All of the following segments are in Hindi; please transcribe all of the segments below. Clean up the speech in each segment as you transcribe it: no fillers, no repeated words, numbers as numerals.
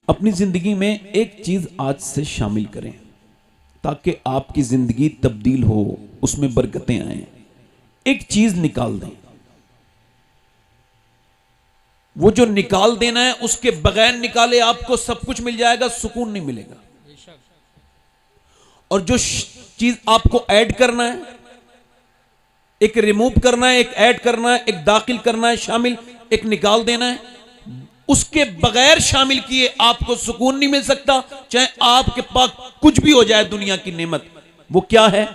अपनी जिंदगी में एक चीज आज से शामिल करें ताकि आपकी जिंदगी तब्दील हो, उसमें बरकतें आए। एक चीज निकाल दें, वो जो निकाल देना है उसके बगैर निकाले आपको सब कुछ मिल जाएगा, सुकून नहीं मिलेगा। और जो चीज आपको ऐड करना है, एक रिमूव करना है, एक ऐड करना है, एक दाखिल करना है, शामिल, एक निकाल देना है, उसके बगैर शामिल किए आपको सुकून नहीं मिल सकता, चाहे आपके पास कुछ भी हो जाए दुनिया की नेमत। वो क्या है?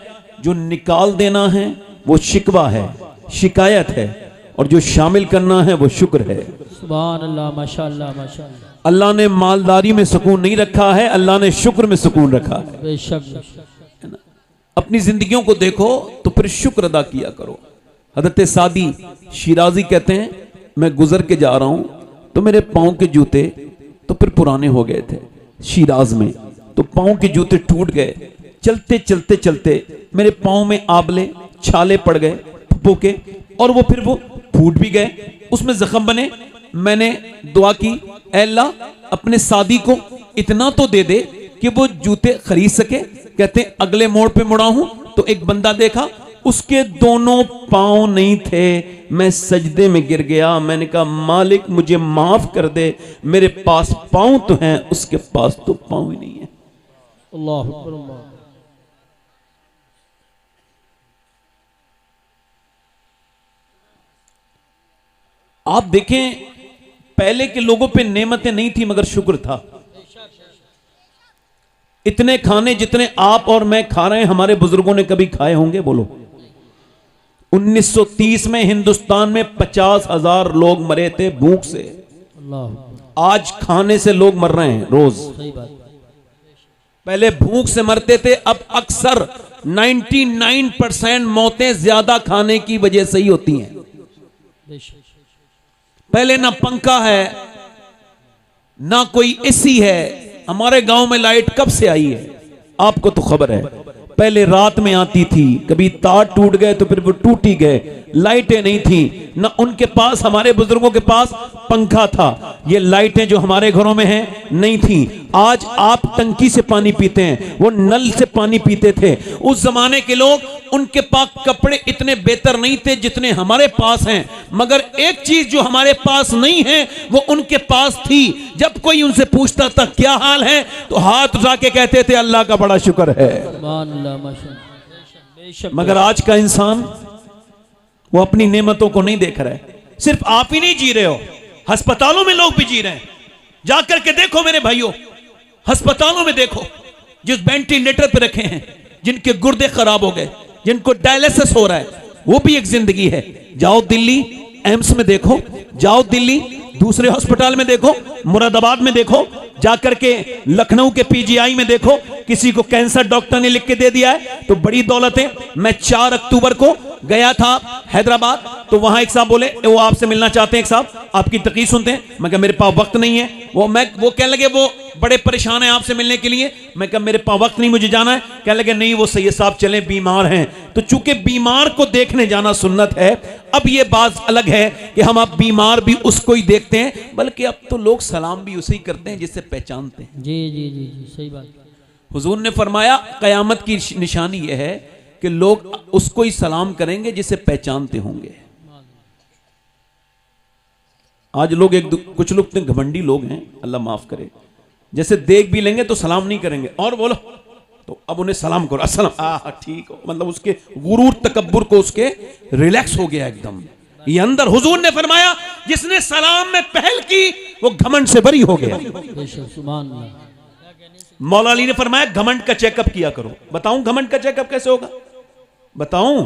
जो निकाल देना है वो शिकवा है, शिकायत है, और जो शामिल करना है वो शुक्र है। सुभान अल्लाह, माशाअल्लाह माशाअल्लाह। अल्लाह ने मालदारी में सुकून नहीं रखा है, अल्लाह ने शुक्र में सुकून रखा है। बेशक। अपनी जिंदगियों को देखो तो फिर शुक्र अदा किया करो। हजरत सादी शिराजी कहते हैं, मैं गुजर के जा रहा हूं तो मेरे पांव के जूते तो फिर पुराने हो गए थे शिराज में, तो पांव के जूते टूट गए। चलते चलते चलते मेरे पांव में आबले छाले पड़ गए फुप्पो के, और वो फिर वो फूट भी गए, उसमें जख्म बने। मैंने दुआ की, ऐ अल्लाह अपने सादी को इतना तो दे दे कि वो जूते खरीद सके। कहते अगले मोड़ पे मुड़ा हूं तो एक बंदा देखा, उसके दोनों पांव नहीं थे। मैं सजदे में गिर गया, मैंने कहा मालिक मुझे माफ कर दे, मेरे पास पांव तो हैं, उसके पास तो पांव ही नहीं है। अल्लाह अकबर अल्लाह। आप देखें पहले के लोगों पे नेमतें नहीं थी मगर शुक्र था। इतने खाने जितने आप और मैं खा रहे हैं हमारे बुजुर्गों ने कभी खाए होंगे? बोलो। 1930 में हिंदुस्तान में 50,000 लोग मरे थे भूख से। अल्लाह। आज खाने से लोग मर रहे हैं रोज। सही बात। पहले भूख से मरते थे, अब अक्सर 99% मौतें ज्यादा खाने की वजह से ही होती हैं। बेशक। पहले ना पंखा है ना कोई एसी है। हमारे गांव में लाइट कब से आई है आपको तो खबर है। पहले रात में आती थी, कभी तार टूट गए तो फिर वो टूट ही गए। लाइटें नहीं थी ना उनके पास, हमारे बुजुर्गों के पास पंखा था। ये लाइटें जो हमारे घरों में हैं नहीं थी। आज आप टंकी से पानी पीते हैं, वो नल से पानी पीते थे। उस जमाने के लोग, उनके पास कपड़े इतने बेहतर नहीं थे जितने हमारे पास हैं, मगर एक चीज जो हमारे पास नहीं है वो उनके पास थी। जब कोई उनसे पूछता था क्या हाल है तो हाथ उठा के कहते थे अल्लाह का बड़ा शुक्र है। मगर आज का इंसान वो अपनी नेमतों को नहीं देख रहा है। सिर्फ आप ही नहीं जी रहे हो, अस्पतालों में लोग भी जी रहे हैं। जाकर के देखो मेरे भाइयों, अस्पतालों में देखो जिस वेंटिलेटर पे रखे हैं, जिनके गुर्दे खराब हो गए, जिनको डायलिसिस हो रहा है, वो भी एक जिंदगी है। जाओ दिल्ली एम्स में देखो, जाओ दिल्ली दूसरे हॉस्पिटल में देखो, मुरादाबाद में देखो, जाकर के लखनऊ के पीजीआई में देखो, किसी को कैंसर डॉक्टर ने लिख के दे दिया है तो बड़ी दौलत है। मैं 4 अक्टूबर को गया था हैदराबाद, तो वहां एक साहब बोले वो आपसे मिलना चाहते हैं, एक साहब आपकी तकलीफ सुनते हैं। मैं कहा मेरे पास वक्त नहीं है। वो कहने लगे वो बड़े परेशान हैं आपसे मिलने के लिए। मैं कहा मेरे पास वक्त नहीं, मुझे जाना है। कहने लगे नहीं वो सैयद साहब चले, बीमार हैं। तो चूंकि बीमार को देखने जाना सुन्नत है, अब ये बात अलग है कि हम अब बीमार भी उसको ही देखते हैं, बल्कि अब तो लोग सलाम भी उसे ही करते हैं जिससे पहचानते हैं। जी जी जी जी, सही बात। हुजूर ने फरमाया कयामत की निशानी यह है कि लोग उसको ही सलाम करेंगे जिसे पहचानते होंगे। आज लोग कुछ लोग इतने घमंडी लोग हैं, अल्लाह माफ करे, जैसे देख भी लेंगे तो सलाम नहीं करेंगे, और बोलो तो अब उन्हें सलाम करो, अस्सलाम, ठीक हो, मतलब उसके गुरूर तकब्बुर को उसके रिलैक्स हो गया एकदम। ये अंदर हुजूर ने फरमाया जिसने सलाम में पहल की वो घमंड से बरी हो गया। मौला अली ने फरमाया घमंड का चेकअप किया करो। बताऊं घमंड का चेकअप कैसे होगा? बताऊं?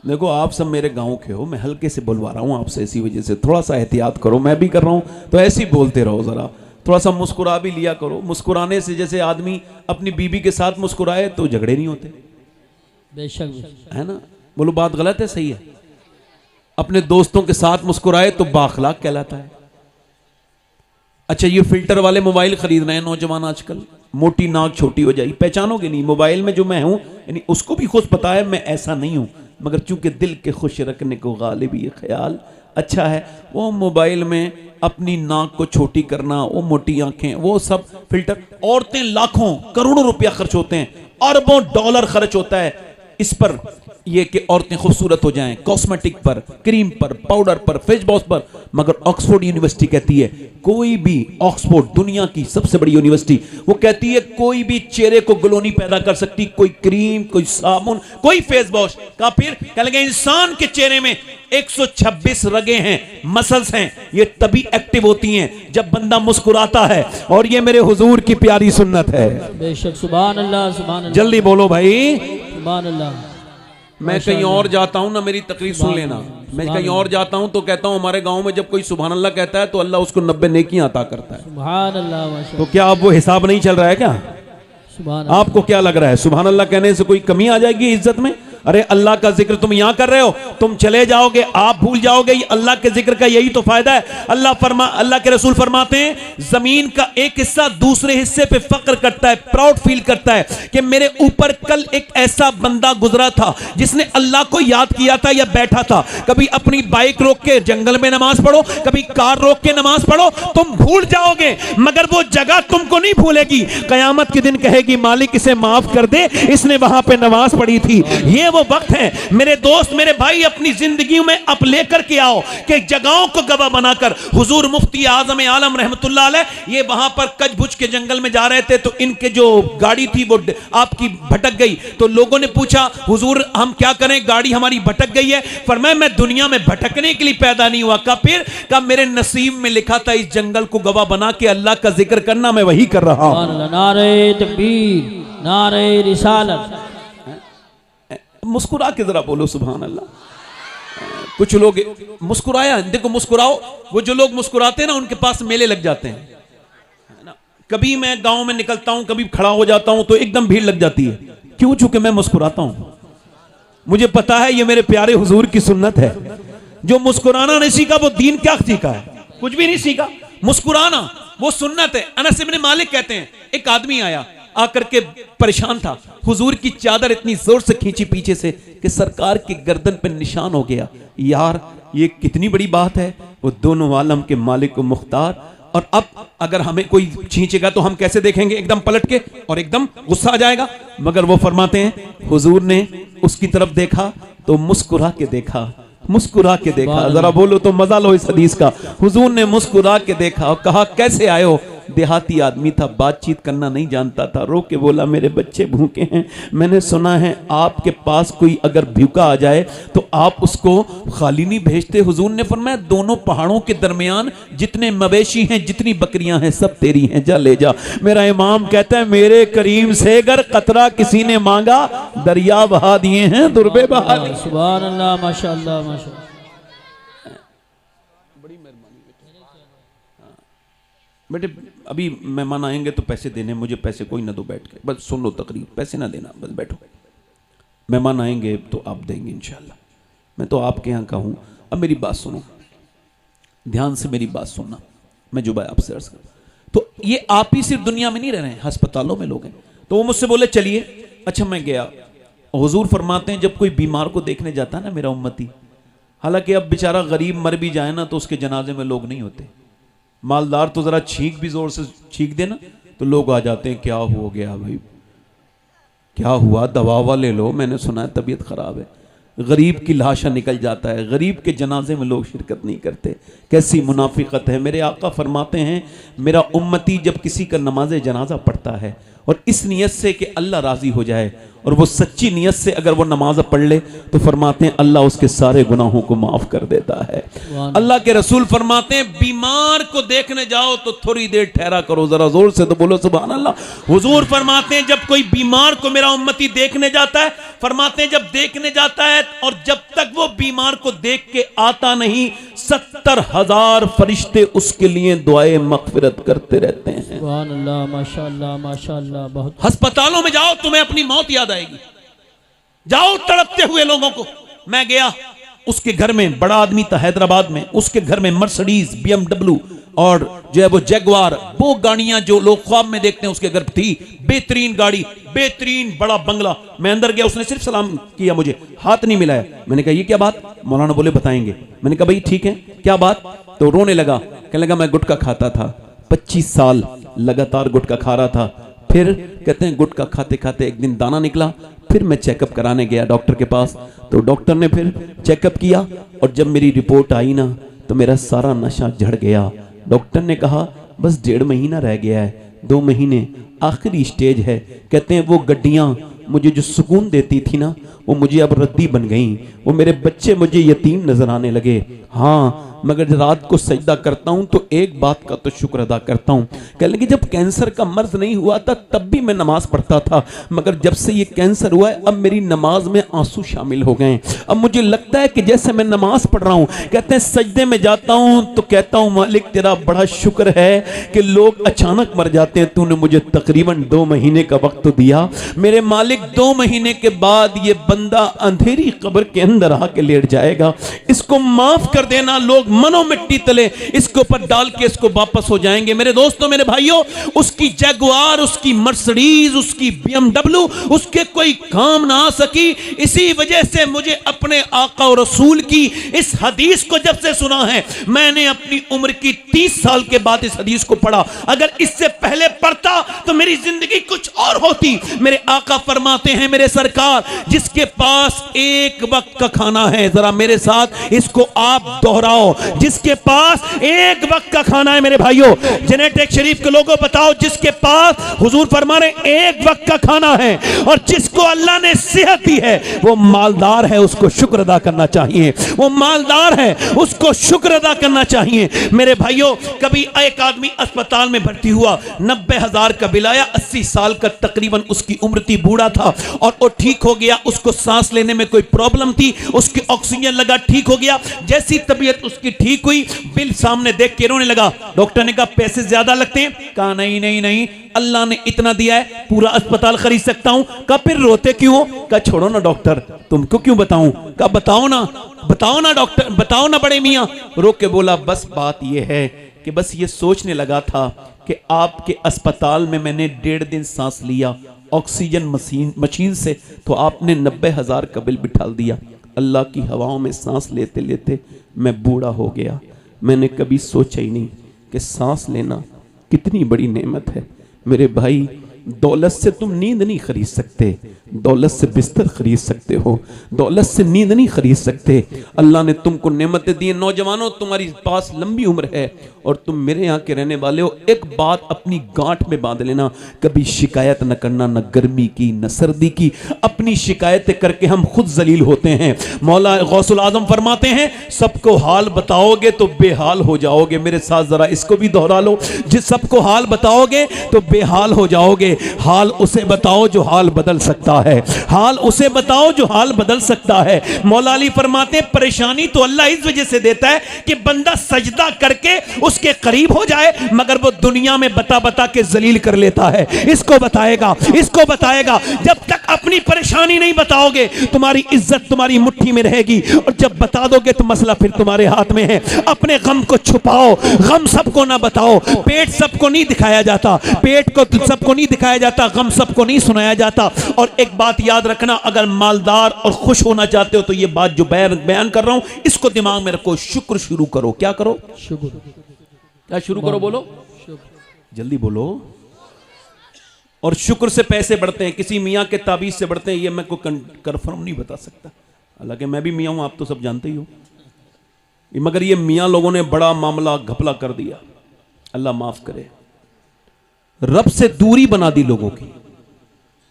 देखो आप सब मेरे गांव के हो, मैं हल्के से बुलवा रहा हूं आपसे, इसी वजह से थोड़ा सा एहतियात करो। मैं भी कर रहा हूं तो ऐसे ही बोलते रहो, जरा थोड़ा सा मुस्कुरा भी लिया करो। मुस्कुराने से जैसे आदमी अपनी बीबी के साथ मुस्कुराए तो झगड़े नहीं होते। बेशक है ना? बोलो बात गलत है सही है? अपने दोस्तों के साथ मुस्कुराए तो बाखलाक कहलाता है। अच्छा ये फिल्टर वाले मोबाइल खरीद रहे हैं नौजवान आजकल, मोटी नाक छोटी हो जाएगी, पहचानोगे नहीं। मोबाइल में जो मैं हूं, यानी उसको भी खुद पता है मैं ऐसा नहीं हूं, मगर चूंकि दिल के खुश रखने को गालिब ये ख्याल अच्छा है, वो मोबाइल में अपनी नाक को छोटी करना, वो मोटी आंखें, वो सब फिल्टर। औरतें लाखों करोड़ों रुपया खर्च होते हैं, अरबों डॉलर खर्च होता है इस पर, ये कि औरतें खूबसूरत हो जाएं, कॉस्मेटिक पर, क्रीम पर, पाउडर पर, फेस वॉश पर। मगर ऑक्सफोर्ड यूनिवर्सिटी कहती है, कोई भी, ऑक्सफोर्ड दुनिया की सबसे बड़ी यूनिवर्सिटी, वो कहती है कोई भी चेहरे को ग्लो नहीं पैदा कर सकती, कोई क्रीम, कोई साबुन, कोई फेस वॉश का। फिर कह लगे इंसान के चेहरे में 126 रगें हैं, मसल्स हैं, ये तभी एक्टिव होती हैं जब बंदा मुस्कुराता है, और ये मेरे हुजूर की प्यारी सुन्नत है। बेशक, सुभान अल्लाह, सुभान अल्लाह, जल्दी बोलो भाई। सुभान अल्लाह। मैं कहीं और जाता हूं ना, मेरी तकरीर सुन लेना, मैं कहीं और जाता हूं तो कहता हूं हमारे गांव में जब कोई सुभान अल्लाह कहता है तो अल्लाह उसको 90 नेकियां अता करता है। सुभान अल्लाह, माशा तो क्या अब वो हिसाब नहीं चल रहा है क्या? सुभान आपको क्या लग रहा है, सुभान अल्लाह कहने से कोई कमी आ जाएगी इज्जत में? अरे अल्लाह का जिक्र तुम यहां कर रहे हो, तुम चले जाओगे आप भूल जाओगे। ये अल्लाह के जिक्र का यही तो फायदा है। अल्लाह के रसूल फरमाते हैं, जमीन का एक हिस्सा दूसरे हिस्से पे फक्र करता है, प्राउड फील करता है कि मेरे ऊपर कल एक ऐसा बंदा गुजरा था जिसने अल्लाह को याद किया था या बैठा था। कभी अपनी बाइक रोक के जंगल में नमाज पढ़ो, कभी कार रोक के नमाज पढ़ो, तुम भूल जाओगे मगर वो जगह तुमको नहीं भूलेगी। कयामत के दिन कहेगी, मालिक इसे माफ कर दे, इसने वहां पे नमाज पढ़ी थी। ये वो वक्त है मेरे दोस्त, मेरे भाई, अपनी जिंदगी में अब लेकर के आओ कि जगहों को गवाह बनाकर। हुजूर मुफ्ती आजम आलम रहमतुल्लाह अलैह, ये वहां पर कचभुज के जंगल में जा रहे थे तो इनके जो गाड़ी थी वो आपकी भटक गई। तो लोगों ने पूछा, हुजूर हम क्या करें, गाड़ी हमारी भटक गई है। फरमाया, मैं दुनिया में भटकने के लिए पैदा नहीं हुआ। का फिर का मेरे नसीब में लिखा था इस जंगल को गवाह बना के अल्लाह का जिक्र करना, मैं वही कर रहा हूं। नारे तकबीर, नारे रिसालत। मुस्कुरा के जरा बोलो सुभान अल्लाह। कुछ लोग मुस्कुराया, देखो मुस्कुराओ, वो जो लोग मुस्कुराते हैं ना उनके पास मेले लग जाते हैं, है ना। कभी मैं गांव में निकलता हूं, कभी खड़ा हो जाता हूं तो एकदम भीड़ लग जाती है। क्यों? चूंकि मैं मुस्कुराता हूं। मुझे पता है ये मेरे प्यारे हुजूर की सुन्नत है। जो मुस्कुराना नहीं सीखा वो दीन क्या सीखा है? कुछ भी नहीं सीखा। मुस्कुराना वो सुन्नत है। अनस इब्न मालिक कहते हैं, एक आदमी आया, आकर के परेशान था, हुजूर की चादर इतनी जोर से खींची पीछे से कि सरकार की गर्दन पे निशान हो गया। यार ये कितनी बड़ी बात है, वो दोनों आलम के मालिक व मुख्तार। और अब अगर हमें कोई खींचेगा तो हम कैसे देखेंगे? एकदम पलट के और एकदम गुस्सा आ जाएगा। मगर वो फरमाते हैं, हुजूर ने उसकी तरफ देखा तो मुस्कुरा के देखा, मुस्कुरा के देखा। जरा बोलो तो मजा लो इस हदीस का। हुजूर ने मुस्कुरा के देखा और कहा, कैसे आए हो? देहाती आदमी था, बातचीत करना नहीं जानता था। रो के बोला, मेरे बच्चे भूखे हैं, मैंने सुना है आपके पास कोई अगर भूखा आ जाए तो आप उसको खाली नहीं भेजते। हुजूर ने फरमाया, दोनों पहाड़ों के दरमियान जितने मवेशी हैं, जितनी बकरियां हैं, सब तेरी हैं, जा ले जा। मेरा इमाम कहता है, मेरे करीम से अगर कतरा किसी ने मांगा, दरिया बहा दिए हैं, दुर्बे बहा दिए। सुभान अल्लाह, माशाअल्लाह, माशाअल्लाह। बेटे अभी मेहमान आएंगे तो पैसे देने, मुझे पैसे कोई ना दो, बैठ के बस सुन लो तकरीर, पैसे ना देना, बस बैठो। मेहमान आएंगे तो आप देंगे इंशाल्लाह। मैं तो आपके यहाँ का हूँ। अब मेरी बात सुनो, ध्यान से मेरी बात सुनना। मैं जो भाई आपसे अर्ज कर, तो ये आप ही सिर्फ दुनिया में नहीं रह रहे हैं, अस्पतालों में लोग हैं। तो वो मुझसे बोले चलिए। अच्छा मैं गया। हुजूर फरमाते हैं, जब कोई बीमार को देखने जाता है ना मेरा उम्मती, हालांकि अब बेचारा गरीब मर भी जाए ना तो उसके जनाजे में लोग नहीं होते। मालदार तो जरा छींक भी जोर से छींक देना तो लोग आ जाते हैं, क्या हो गया भाई, क्या हुआ, दवा ले लो, मैंने सुना है तबीयत खराब है। गरीब की लाशा निकल जाता है, गरीब के जनाजे में लोग शिरकत नहीं करते। कैसी मुनाफिकत है। मेरे आका फरमाते हैं, मेरा उम्मती जब किसी का नमाज जनाजा पढ़ता है और इस नियत से कि अल्लाह राजी हो जाए, और वो सच्ची नियत से अगर वो नमाज पढ़ ले, तो फरमाते हैं अल्लाह उसके सारे गुनाहों को माफ कर देता है। अल्लाह के रसूल फरमाते हैं, बीमार को देखने जाओ तो थोड़ी देर ठहरा करो। जरा जोर से तो बोलो सुभान अल्लाह। हुजूर फरमाते हैं, जब कोई बीमार को मेरा उम्मती देखने जाता है, फरमाते हैं जब देखने जाता है और जब तक वो बीमार को देख के आता नहीं, 70,000 फरिश्ते उसके लिए दुआए मगफिरत करते रहते हैं। सुभान अल्लाह, माशाअल्लाह, माशाअल्लाह। बहुत अस्पतालों में जाओ, तुम्हें अपनी मौत याद आएगी। जाओ तड़पते हुए लोगों को। मैं गया, उसके घर में, बड़ा आदमी था हैदराबाद में, उसके घर में मर्सिडीज, BMW और जो है वो जैगवार, वो गाड़ियां जो लोग ख्वाब में देखते हैं उसके घर थी। बेहतरीन गाड़ी, बेहतरीन बड़ा बंगला। मैं अंदर गया, उसने सिर्फ सलाम किया, मुझे हाथ नहीं मिलाया। मैंने कहा ये क्या बात? मौलाना बोले बताएंगे। मैंने कहा भाई ठीक है, क्या बात? तो रोने लगा, कहने लगा मैं गुटखा खाता था, 25 साल लगातार गुटखा खा रहा था। फिर कहते हैं गुटखा खाते खाते एक दिन दाना निकला, फिर मैं चेकअप कराने गया डॉक्टर के पास, तो डॉक्टर ने फिर चेकअप किया और जब मेरी रिपोर्ट आई ना तो मेरा सारा नशा झड़ गया। डॉक्टर ने कहा बस 1.5 महीना रह गया है, 2 महीने आखिरी स्टेज है। कहते हैं वो गड्डियां मुझे जो सुकून देती थी ना वो मुझे अब रद्दी बन गई, वो मेरे बच्चे मुझे यतीम नजर आने लगे। हाँ मगर रात को सजदा करता हूं तो एक बात का तो शुक्र अदा करता हूं। कहने लगे जब कैंसर का मर्ज नहीं हुआ था तब भी मैं नमाज पढ़ता था, मगर जब से ये कैंसर हुआ है अब मेरी नमाज में आंसू शामिल हो गए। अब मुझे लगता है कि जैसे मैं नमाज पढ़ रहा हूं, कहते हैं सजदे में जाता हूं तो कहता हूं मालिक तेरा बड़ा शुक्र है कि लोग अचानक मर जाते हैं, तूने मुझे तकरीबन 2 महीने का वक्त तो दिया। मेरे मालिक 2 महीने के बाद ये बंदा अंधेरी कब्र के अंदर आके लेट जाएगा, इसको माफ कर देना। लोग मनो मिट्टी तले इसके ऊपर डाल के इसको वापस हो जाएंगे। मेरे दोस्तों मेरे भाइयों, उसकी जगुआर, उसकी मर्सिडीज, उसकी BMW उसके कोई काम ना आ सकी। इसी वजह से मुझे अपने आका और रसूल की इस हदीस को जब से सुना है, मैंने अपनी उम्र की 30 साल के बाद इस हदीस को पढ़ा। अगर इससे पहले पढ़ता तो मेरी जिंदगी कुछ और होती। मेरे आका फरमाते हैं, मेरे सरकार, जिसके पास एक वक्त का खाना है, जरा मेरे साथ इसको आप दोहराओ, जिसके पास एक वक्त का खाना है। मेरे भाइयों जेनेटिक शरीफ के लोगों बताओ, जिसके पास हुजूर फरमा रहे एक वक्त का खाना है और जिसको अल्लाह ने सेहत दी है वो मालदार है, उसको शुक्र अदा करना चाहिए। वो मालदार है, उसको शुक्र अदा करना चाहिए। मेरे भाइयों कभी एक आदमी अस्पताल में भर्ती हुआ, 90,000 का बिल आया, 80 साल का तकरीबन उसकी उम्र थी, बूढ़ा था और वो ठीक हो गया। उसको सांस लेने में कोई प्रॉब्लम थी, उसकी ऑक्सीजन लगा, ठीक हो गया। जैसी तबीयत उसकी ठीक हुई, बिल सामने देख के रोने लगा। डॉक्टर ने कहा पैसे ज्यादा लगते हैं? कहा नहीं नहीं नहीं, अल्लाह ने इतना दिया है, पूरा अस्पताल खरीद सकता हूं। कहा फिर रोते क्यों? कहा छोड़ो ना डॉक्टर, तुमको क्यों बताऊं? कहा बताओ ना डॉक्टर, बताओ ना बड़े मियां। रो के बोला बस बात यह है कि बस ये सोचने लगा था कि आपके अस्पताल में मैंने 1.5 दिन सांस लिया ऑक्सीजन मशीन से, तो आपने 90,000 का बिल बिठा दिया। अल्लाह की हवाओं में सांस लेते लेते मैं बूढ़ा हो गया। मैंने कभी सोचा ही नहीं कि सांस लेना कितनी बड़ी नेमत है। मेरे भाई दौलत से तुम नींद नहीं खरीद सकते, दौलत से बिस्तर खरीद सकते हो, दौलत से नींद नहीं खरीद सकते। अल्लाह ने तुमको नेमतें दी। नौजवानों तुम्हारी पास लंबी उम्र है और तुम मेरे यहाँ के रहने वाले हो, एक बात अपनी गांठ में बांध लेना, कभी शिकायत न करना, न गर्मी की न सर्दी की। अपनी शिकायतें करके हम खुद जलील होते हैं। मौला गौसुल आजम फरमाते हैं सबको हाल बताओगे तो बेहाल हो जाओगे। मेरे साथ जरा इसको भी दोहरा लो, जिस सबको हाल बताओगे तो बेहाल हो जाओगे। हाल उसे बताओ जो हाल बदल सकता है, हाल उसे बताओ जो हाल बदल सकता है। मौला अली फरमाते हैं परेशानी तो अल्लाह इस वजह से देता है कि बंदा सजदा करके उसके करीब हो जाए, मगर वो दुनिया में बता बता के जलील कर लेता है। इसको बताएगा, इसको बताएगा। जब तक अपनी परेशानी नहीं बताओगे तुम्हारी इज्जत तुम्हारी मुट्ठी में रहेगी, और जब बता दोगे तो मसला फिर तुम्हारे हाथ में है। अपने गम को छुपाओ, गम सबको ना बताओ। पेट सबको नहीं दिखाया जाता, पेट को सबको नहीं दिखाया जाता, गम सबको नहीं सुनाया जाता। और एक बात याद रखना, अगर मालदार और खुश होना चाहते हो तो ये बात जो बयान कर रहा हूं इसको दिमाग में रखो। शुक्र शुरू करो। क्या करो? शुक्र। क्या शुरू करो? बोलो जल्दी बोलो। और शुक्र से पैसे बढ़ते हैं, किसी मियाँ के ताबीज से बढ़ते हैं, ये मैं को कंफर्म नहीं बता सकता, हालांकि मैं भी मियाँ हूं, आप तो सब जानते ही हो। मगर ये मियाँ लोगों ने बड़ा मामला घपला कर दिया, अल्लाह माफ करे। रब से दूरी बना दी लोगों की।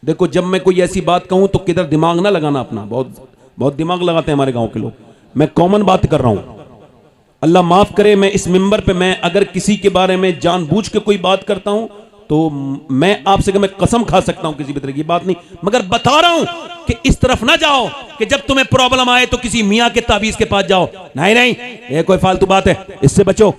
देखो जब मैं कोई ऐसी बात कहूं तो किधर दिमाग ना लगाना अपना, बहुत दिमाग लगाते हैं हमारे गांव के लोग। मैं कॉमन बात कर रहा हूं, अल्लाह माफ करे। मैं इस मिंबर पे मैं अगर किसी के बारे में जानबूझ के कोई बात करता हूं तो मैं आपसे मैं कसम खा सकता हूं किसी भी तरह की बात नहीं, मगर बता रहा हूं कि इस तरफ ना जाओ कि जब तुम्हें प्रॉब्लम आए तो किसी मियाँ के ताबीज के पास जाओ। नहीं नहीं, ये कोई फालतू बात है, इससे बचो।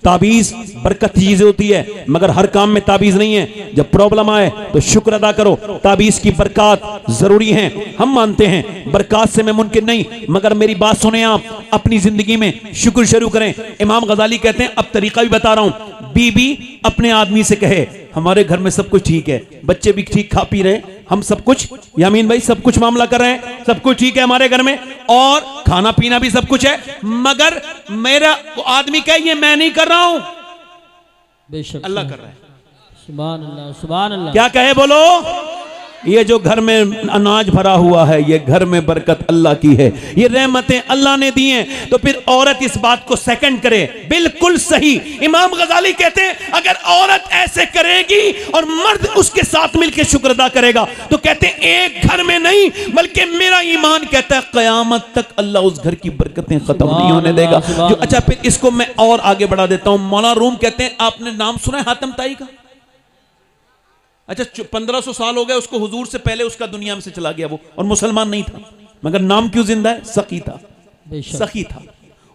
ताबीज बरकत की चीज होती है, मगर हर काम में ताबीज नहीं है। जब प्रॉब्लम आए तो शुक्र अदा करो। ताबीज की बरकत जरूरी है, हम मानते हैं, बरकत से मैं मुमकिन नहीं, मगर मेरी बात सुने आप, अपनी जिंदगी में शुक्र शुरू करें। इमाम गजाली कहते हैं, अब तरीका भी बता रहा हूं, बीबी अपने आदमी से कहे हमारे घर में सब कुछ ठीक है, बच्चे भी ठीक खा पी रहे, हम सब कुछ, यामीन भाई सब कुछ मामला कर रहे हैं, सब कुछ ठीक है हमारे घर में और खाना पीना भी सब कुछ है, मगर मेरा आदमी कहे ये मैं नहीं कर रहा हूं, बेशक अल्लाह कर रहा है। सुभान अल्लाह, सुभान अल्लाह। क्या कहे बोलो? ये जो घर में अनाज भरा हुआ है, ये घर में बरकत अल्लाह की है, ये रहमतें अल्लाह ने दी हैं। तो फिर औरत इस बात को सेकंड करे, बिल्कुल सही। इमाम गजाली कहते हैं अगर औरत ऐसे करेगी और मर्द उसके साथ मिलकर शुक्र अदा करेगा, तो कहते हैं एक घर में नहीं बल्कि मेरा ईमान कहता है क़यामत तक अल्लाह उस घर की बरकतें खत्म नहीं होने देगा। जो अच्छा, फिर इसको मैं और आगे बढ़ा देता हूं। मौलाना रूम कहते हैं, आपने नाम सुना है हातिम ताई का? अच्छा, 1500 साल हो गए उसको, हुजूर से पहले उसका दुनिया में से चला गया वो, और मुसलमान नहीं था, मगर नाम क्यों जिंदा है? सखी था, सखी था।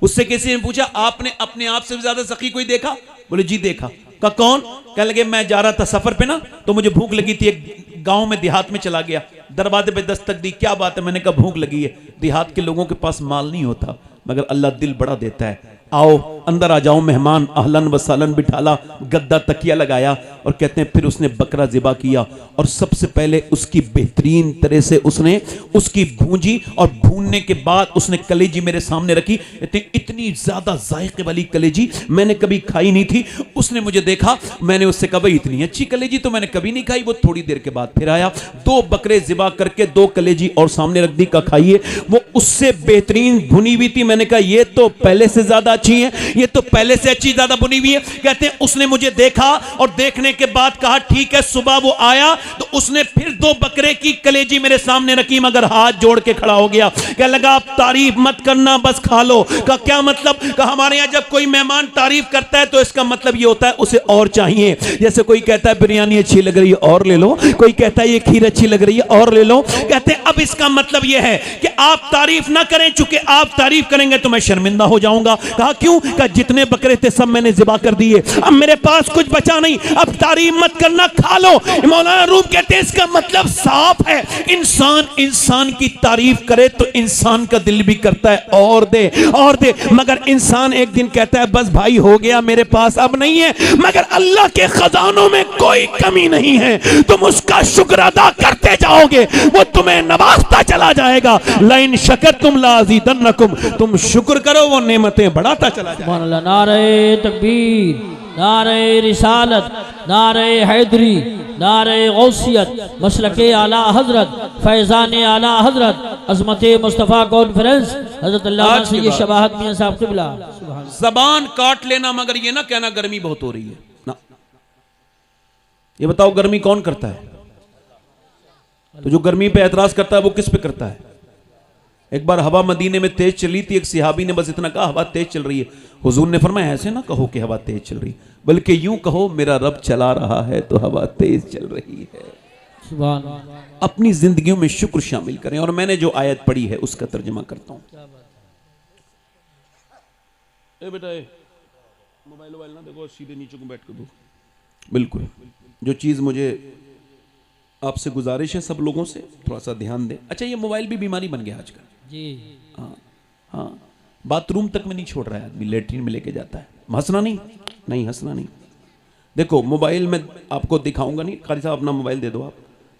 उससे किसी ने पूछा आपने अपने आप से ज्यादा सखी कोई देखा? बोले जी देखा। का कौन? कह लगे मैं जा रहा था सफर पे ना, तो मुझे भूख लगी थी, एक गांव में देहात में चला गया, दरवाजे पे दस्तक दी, क्या बात है? मैंने कहा भूख लगी है। देहात के लोगों के पास माल नहीं होता, मगर अल्लाह दिल बड़ा देता है। आओ अंदर आ जाओ मेहमान, अहलन व सालन बिठाला, गद्दा तकिया लगाया, और कहते हैं फिर उसने बकरा ज़िबा किया और सबसे पहले उसकी बेहतरीन तरह से उसने उसकी भूंजी, और भूनने के बाद उसने कलेजी मेरे सामने रखी। इतनी ज्यादा जायके वाली कलेजी मैंने कभी खाई नहीं थी। उसने मुझे देखा, मैंने उससे कहा भाई इतनी अच्छी कलेजी तो मैंने कभी नहीं खाई। वो थोड़ी देर के बाद फिर आया, 2 बकरे ज़िबा करके 2 कलेजी और सामने रख दी, का खाइए। वो उससे बेहतरीन भुनी हुई थी। मैंने कहा ये तो पहले से ज्यादा अच्छी है, ये तो पहले से अच्छी ज्यादा बुनी हुई है। कहते हैं उसने मुझे देखा और देखने के बाद कहा ठीक है। सुबह वो आया तो उसने फिर 2 बकरे की कलेजी मेरे सामने रखी, मगर हाथ जोड़ के खड़ा हो गया। क्या लगा आप तारीफ मत करना, बस खा लो। का क्या मतलब? का हमारे यहां जब कोई मेहमान तारीफ करता है तो इसका मतलब ये होता है उसे और चाहिए। जैसे कोई कहता है बिरयानी अच्छी लग रही है और ले लो, कोई कहता है ये खीर अच्छी लग रही है और ले लो। कहते हैं अब इसका मतलब यह है कि आप तारीफ ना करें, चूंकि आप तारीफ करेंगे तो मैं शर्मिंदा हो जाऊंगा। कहा क्यों? कहा जितने बकरे थे सब मैंने ज़िबा कर दिए, अब मेरे पास कुछ बचा नहीं, अब तारीफ मत करना, खा लो। मौलाना रूम कहते हैं इसका मतलब साफ है, इंसान की तारीफ करे तो इंसान का दिल भी करता है और दे और दे, मगर इंसान एक दिन कहता है बस भाई हो गया, मेरे पास अब नहीं है। मगर अल्लाह के खजानों में कोई कमी नहीं है, तुम उसका शुक्र अदा करते जाओगे, वो तुम्हें नवाजता चला जाएगा। लाइन शकरतुम लाज़ीदन्नकुम, तुम शुक्र करो वो नेमतें बढ़ाता चला जाएगा। नारे तकबीर, नारे रिसालत, नारे हैदरी, नारे गौसियत, मसलके आला हजरत, फैजान आला हजरत, अजमत मुस्तफ़ा कॉन्फ्रेंस, हजरत अल्लामा सैयद शबाहत मियां साहब क़िबला। जबान काट लेना, मगर ये ना कहना गर्मी बहुत हो रही है ना। ये बताओ गर्मी कौन करता है? तो जो गर्मी पे एतराज करता है वो किस पे करता है? एक बार हवा मदीने में तेज चली थी, एक सिहाबी ने बस इतना कहा हवा तेज चल रही है। हुजूर ने फरमाया ऐसे ना कहो कि हवा तेज चल रही, बल्कि यूं कहो मेरा रब चला रहा है तो हवा तेज चल रही है। सुभान अल्लाह। अपनी जिंदगियों में शुक्र शामिल करें। और मैंने जो आयत पढ़ी है उसका तर्जुमा करता हूं। बेटा मोबाइल ना देखो, सीधे नीचे को बैठ कर दो। बिल्कुल, जो चीज मुझे आपसे गुजारिश है सब लोगों से, थोड़ा सा ध्यान दें। अच्छा, ये मोबाइल भी बीमारी बन गया आजकल जी। हाँ हाँ, बाथरूम तक में नहीं छोड़ रहा है आदमी, लेटरिन में लेके जाता है। हंसना नहीं हंसना नहीं। देखो मोबाइल में आपको दिखाऊंगा नहीं, कारी साहब अपना मोबाइल दे दो। आप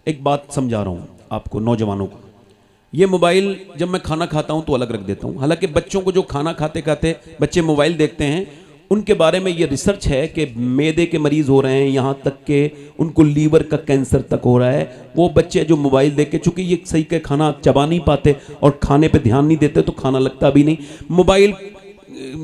एक बात समझा रहा हूँ आपको, नौजवानों को। ये मोबाइल जब मैं खाना खाता हूँ तो अलग रख देता हूँ। हालांकि बच्चों को जो खाना खाते खाते बच्चे मोबाइल देखते हैं, उनके बारे में ये रिसर्च है कि मैदे के मरीज हो रहे हैं, यहाँ तक के उनको लीवर का कैंसर तक हो रहा है। वो बच्चे जो मोबाइल देख के, चूंकि ये सही का खाना चबा नहीं पाते और खाने पे ध्यान नहीं देते, तो खाना लगता भी नहीं। मोबाइल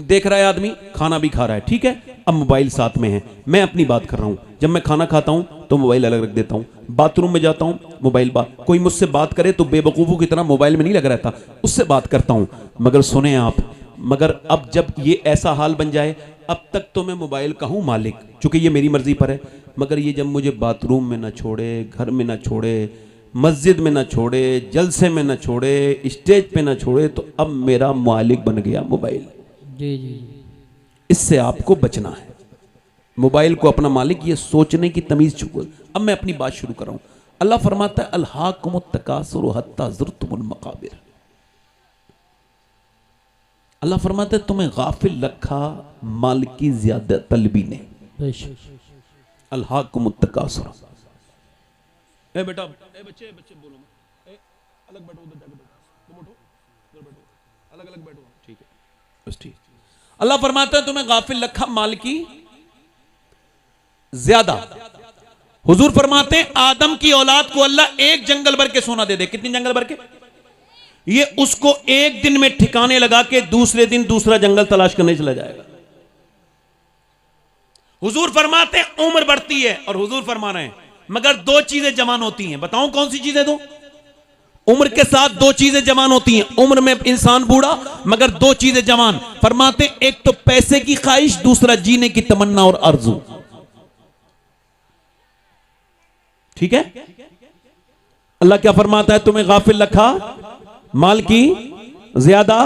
देख रहा है आदमी, खाना भी खा रहा है, ठीक है, अब मोबाइल साथ में है। मैं अपनी बात कर रहा हूँ, जब मैं खाना खाता हूँ तो मोबाइल अलग रख देता हूँ, बाथरूम में जाता हूँ मोबाइल कोई मुझसे बात करे तो बेवकूफ़ों की तरह मोबाइल में नहीं लगा रहता, उससे बात करता हूँ। मगर सुने आप, मगर अब जब ये ऐसा हाल बन जाए, अब तक तो मैं मोबाइल का हूँ मालिक, चूंकि ये मेरी मर्जी पर है, मगर ये जब मुझे बाथरूम में ना छोड़े, घर में ना छोड़े, मस्जिद में ना छोड़े, जलसे में ना छोड़े, स्टेज पे ना छोड़े, तो अब मेरा मालिक बन गया मोबाइल। जी जी। इससे आपको बचना है। मोबाइल को अपना मालिक, ये सोचने की तमीज चुको। अब मैं अपनी बात शुरू कर रहा हूं। अल्लाह फरमाता है अल्हाकुमुत तकासुर हत्ता ज़ुरतुमुल मकाबिर। अल्लाह फरमाता है तुम्हें गाफिल रखा माल की ज्यादा तलबी ने। अल्हाकुमुत तकासुर। ए बेटा, ए बच्चे बोलो मत, अलग बैठो, उधर जाके बैठो, तुम उठो, उधर बैठो, अलग अलग बैठो, ठीक है बस ठीक। अल्लाह फरमाता है तुम्हें गाफिल रखा माल की ज्यादा। हुजूर फरमाते हैं आदम की औलाद को अल्लाह एक जंगल भर के सोना दे दे। कितनी जंगल भर के? ये उसको एक दिन में ठिकाने लगा के दूसरे दिन दूसरा जंगल तलाश करने चला जाएगा। हुजूर फरमाते हैं उम्र बढ़ती है, और हुजूर फरमा रहे हैं मगर दो चीजें जवान होती हैं। बताऊं कौन सी चीजें? दो। उम्र के साथ दो चीजें जवान होती हैं। उम्र में इंसान बूढ़ा, मगर दो चीजें जवान। फरमाते हैं एक तो पैसे की ख्वाहिश, दूसरा जीने की तमन्ना और आरज़ू। ठीक है? अल्लाह क्या फरमाता है? तुम्हें गाफिल रखा माल की ज्यादा,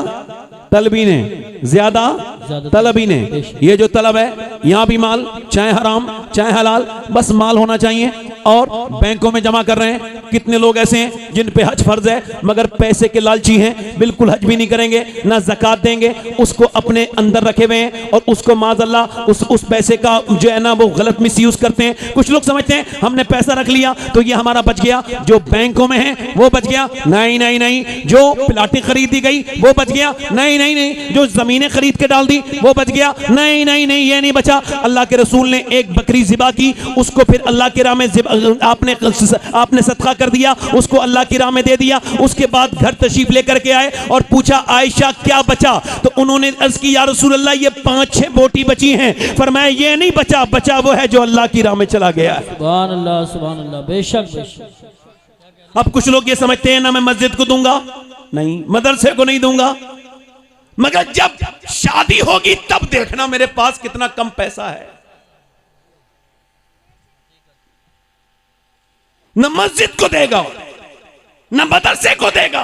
तलबी ने ज्यादा, तलबी ने। ये जो तलब है, यहां भी माल, चाहे हराम चाहे हलाल, बस माल होना चाहिए। और बैंकों में जमा कर रहे हैं। कितने लोग ऐसे हैं जिन पे हज फर्ज है मगर पैसे के लालची हैं, बिल्कुल हज भी नहीं करेंगे, ना ज़कात देंगे, उसको अपने अंदर रखे हुए हैं और उसको माज़अल्लाह उस पैसे का जो है ना वो गलत मिसयूज करते हैं। कुछ लोग समझते हैं हमने पैसा रख लिया तो ये हमारा बच गया, जो बैंकों में है वो बच गया। नहीं नहीं नहीं, जो प्लाटें खरीदी गई वो बच गया। नहीं नहीं नहीं, जो जमीनें खरीद के डाल दी वो बच गया। नहीं नहीं नहीं, ये नहीं बचा। अल्लाह के रसूल ने एक बकरी ज़िबा की, उसको फिर अल्लाह के राह में आपने सदका कर दिया, उसको अल्लाह की राह में दे दिया। उसके बाद घर तशरीफ लेकर के आए और पूछा आयशा क्या बचा? तो उन्होंने अर्ज की या रसूल अल्लाह ये 5-6 बोटी बची हैं। फरमाया ये नहीं बचा, बचा वो है जो अल्लाह की राह में चला गया। सुभान अल्लाह, सुभान अल्लाह, बेशक बेशक। अब कुछ लोग ये समझते हैं ना मैं मस्जिद को दूंगा, नहीं मदरसे को नहीं दूंगा, मगर जब शादी होगी तब देखना मेरे पास कितना कम पैसा है। न मस्जिद को देगा, न मदरसे को देगा,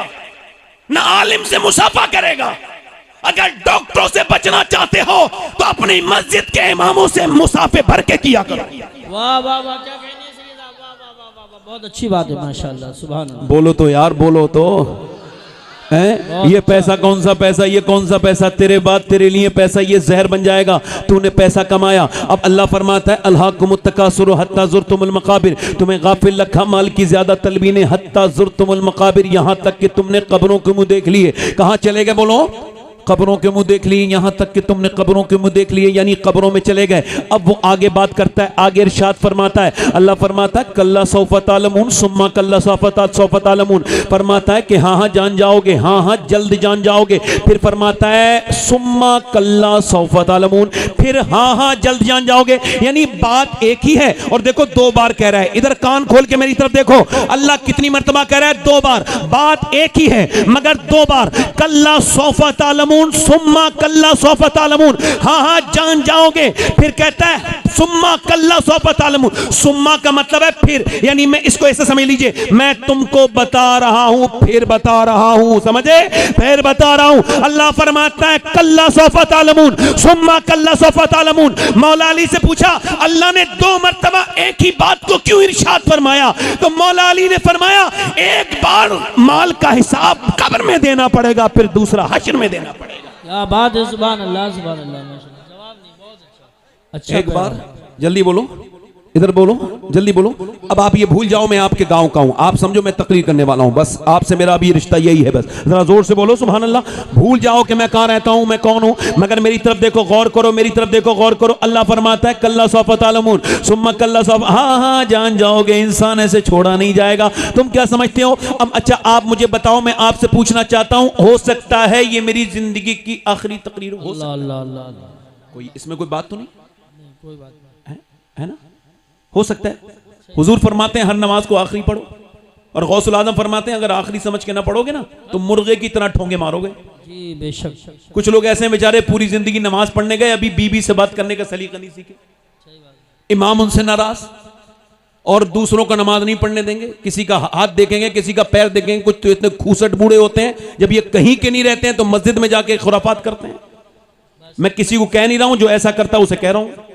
न आलिम से मुसाफा करेगा। अगर डॉक्टरों से बचना चाहते हो तो अपनी मस्जिद के इमामों से मुसाफे भर के किया करो। वाह वाह वाह, क्या कहने से, वाह वाह वाह वाह, बहुत अच्छी बात है माशाअल्लाह, सुभान अल्लाह। बोलो तो यार, बोलो तो है। ये पैसा कौन सा पैसा, ये कौन सा पैसा? तेरे बाद तेरे लिए पैसा ये जहर बन जाएगा। तूने पैसा कमाया। अब अल्लाह फरमाता है अल्हाकुमुत तकासुर हत्ता ज़ुरतुमुल मकाबिर, तुम्हें गाफिल रखा माल की ज्यादा तलबी ने, हत्ता ज़ुरतुमुल मकाबिर, यहां तक कि तुमने कब्रों के मुंह देख लिए। कहां चले गए? बोलो, कब्रों के मुंह देख लिए। यहां तक कि तुमने कब्रों के मुंह देख लिए, यानी कब्रों में चले गए। अब वो आगे बात करता है, आगे इरशाद फरमाता है, अल्लाह फरमाता है कल्ला सौफा तालमून सुम्मा कल्ला सौफा तालमून, फरमाता है कि हाँ हाँ जान जाओगे, हाँ हाँ जल्द जान जाओगे। फिर फरमाता है सुम्मा कल्ला सौफा तालमून, फिर हाँ हाँ जल्द जान जाओगे। यानी बात एक ही है। और देखो 2 बार कह रहा है, इधर कान खोल के मेरी तरफ देखो, अल्लाह कितनी मर्तबा कह रहा है? 2 बार। बात एक ही है मगर 2 बार। कल्ला सौफा तालमून सुम्मा कल्ला सौफा तालमून, हाँ हाँ जान जाओगे। फिर कहता है सुम्मा कल्ला सौफा तालमून, सुम्मा का मतलब है फिर, यानी मैं इसको ऐसे समझ लीजिए, मैं तुमको बता रहा हूं फिर बता रहा हूं, समझे? फिर बता रहा हूं। अल्लाह फरमाता है कल्ला सौफा तालमून सुम्मा कल्ला सौफा तालमून। मौला अली से पूछा अल्लाह ने 2 मर्तबा एक ही बात को क्यों इरशाद फरमाया? तो मौला अली ने फरमाया एक बार माल का हिसाब कब्र में देना पड़ेगा, फिर दूसरा हश्र में देना पड़ेगा। क्या बात है, सुभान अल्लाह, सुभान अल्लाह, माशाअल्लाह। जवाब नहीं, बहुत अच्छा। एक बार जल्दी बोलो, इधर बोलो, जल्दी बोलो। अब आप ये भूल जाओ मैं आपके गांव का हूं, आप समझो मैं तकरीर करने वाला हूं, बस आपसे मेरा अभी रिश्ता यही है। बस जरा जोर से बोलो सुभान अल्लाह। भूल जाओ कि मैं कहां रहता हूं, मैं कौन हूं, मगर मेरी तरफ देखो, गौर करो, मेरी तरफ देखो, गौर करो। अल्लाह फरमाता है कल्ला सौफा तालमून सुम्मा कल्ला सौफा, हाँ हाँ जान जाओगे। इंसान ऐसे छोड़ा नहीं जाएगा। तुम क्या समझते हो? अब अच्छा आप मुझे बताओ, मैं आपसे पूछना चाहता हूं, हो सकता है ये मेरी जिंदगी की आखिरी तकरीर हो? अल्लाह अल्लाह अल्लाह, कोई इसमें कोई बात तो नहीं कोई बात नहीं है ना? हो सकता है। हुजूर फरमाते हैं हर नमाज को आखिरी पढ़ो, और गौसुल आजम फरमाते हैं अगर आखिरी समझ के ना पढ़ोगे ना तो मुर्गे की तरह ठोंगे मारोगे। जी बेशक। कुछ लोग ऐसे हैं बेचारे पूरी जिंदगी नमाज पढ़ने गए, अभी बीबी से बात करने का सलीका नहीं सीखे, इमाम उनसे नाराज, और दूसरों का नमाज नहीं पढ़ने देंगे। किसी का हाथ देखेंगे, किसी का पैर देखेंगे। कुछ तो इतने खूसट बूढ़े होते हैं, जब ये कहीं के नहीं रहते हैं तो मस्जिद में जाके खुराफात करते हैं। मैं किसी को कह नहीं रहा हूं, जो ऐसा करता है उसे कह रहा हूं,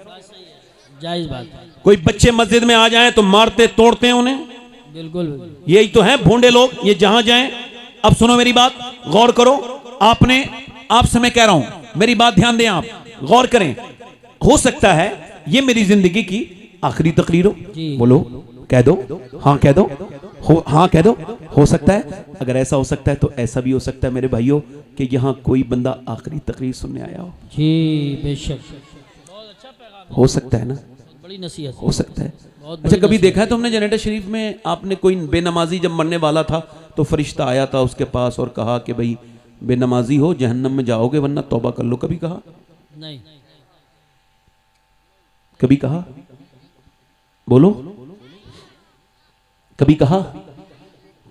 जायज बात है। कोई बच्चे मस्जिद में आ जाएं तो मारते तोड़ते हैं उन्हें। बिल्कुल यही तो है भोंडे लोग, ये जहां जाएं। अब सुनो मेरी बात, गौर करो। आपसे मैं कह रहा हूं, मेरी बात ध्यान दें, आप गौर करें। हो सकता है ये मेरी जिंदगी की आखिरी तकरीर हो। बोलो, कह दो, हाँ कह दो। हाँ कह दो, हो सकता है। अगर ऐसा हो सकता है तो ऐसा भी हो सकता है मेरे भाइयों कि यहाँ कोई बंदा आखिरी तकरीर सुनने आया हो। जी बेशक, हो सकता है ना, बड़ी नसीहत, हो सकता है। बहुत अच्छा बड़ी कभी नसीहत। देखा है तुमने जनरेटर शरीफ में आपने कोई बेनमाजी जब मरने वाला था तो फरिश्ता आया था उसके पास और कहा कि भाई बेनमाजी हो जहन्नम में जाओगे वरना तौबा कर लो? कभी कहा? नहीं। कभी कहा? बोलो, कभी कहा?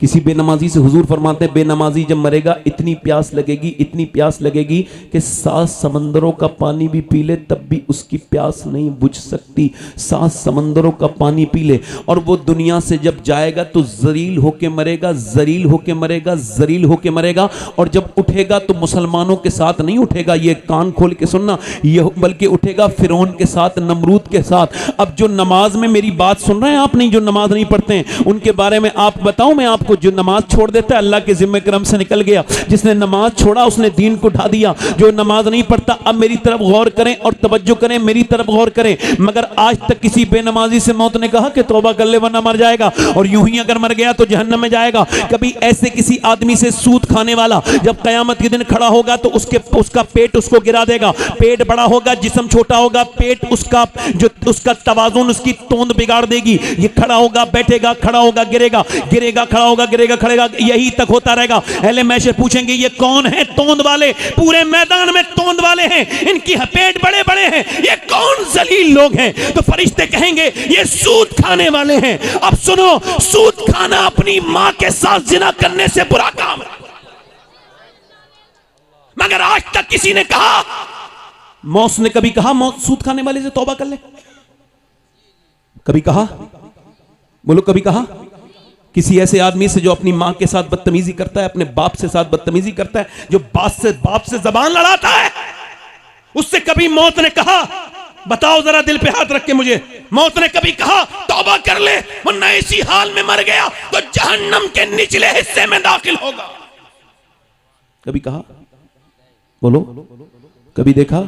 किसी बेनमाजी से हुजूर फरमाते हैं बेनमाजी जब मरेगा इतनी प्यास लगेगी, इतनी प्यास लगेगी कि 7 समंदरों का पानी भी पी ले तब भी उसकी प्यास नहीं बुझ सकती। 7 समंदरों का पानी पी ले और वो दुनिया से जब जाएगा तो जलील होके मरेगा, जलील होके मरेगा, जलील होके मरेगा। और जब उठेगा तो मुसलमानों के साथ नहीं उठेगा, ये कान खोल के सुनना, ये बल्कि उठेगा फिरौन के साथ, नमरूद के साथ। अब जो नमाज में मेरी बात सुन रहे हैं आप, नहीं जो नमाज नहीं पढ़ते हैं उनके बारे में आप बताऊं मैं आपको, जो नमाज छोड़ देता है अल्लाह के जिम्मे करम से निकल गया। जिसने नमाज छोड़ा उसने दीन को ढा दिया। जो नमाज नहीं पढ़ता, अब मेरी तरफ गौर करें और तवज्जो करें, मेरी तरफ गौर करें। मगर आज तक किसी बेनमाजी से मौत ने कहा कि तौबा कर ले वरना मर जाएगा, और यूं ही अगर मर गया तो जहन्नम में जाएगा। कभी ऐसे किसी आदमी से सूद खाने वाला जब कयामत के दिन खड़ा होगा तो उसका पेट उसको गिरा देगा। पेट बड़ा होगा, जिस्म छोटा होगा, पेट उसका जो उसका तवाजुन, उसकी तोंद बिगाड़ देगी। ये खड़ा होगा, बैठेगा, खड़ा होगा, गिरेगा, गिरेगा, खड़ा होगा, गिरेगा, खड़ेगा, यही तक होता रहेगा। अहले महशर पूछेंगे ये कौन है तोंद वाले? पूरे मैदान में तोंद वाले हैं, इनकी पेट बड़े बड़े हैं, ये कौन जलील लोग हैं? तो फरिश्ते कहेंगे ये सूद खाने वाले हैं। अब सुनो, सूद खाना अपनी मां के साथ जिना करने से बुरा काम है। मगर आज तक किसी ने कहा, मौत ने कभी कहा मौत सूद खाने वाले से तौबा कर ले? कभी कहा? बोलो कभी कहा? किसी ऐसे आदमी से जो अपनी मां के साथ बदतमीजी करता है, अपने बाप से साथ बदतमीजी करता है, जो बाप से जबान लड़ाता है, उससे कभी मौत ने कहा, बताओ जरा दिल पे हाथ रख के मुझे, मौत ने कभी कहा तौबा कर ले वरना इसी हाल में मर गया तो जहन्नम के निचले हिस्से में दाखिल होगा? कभी कहा? बोलो कभी देखा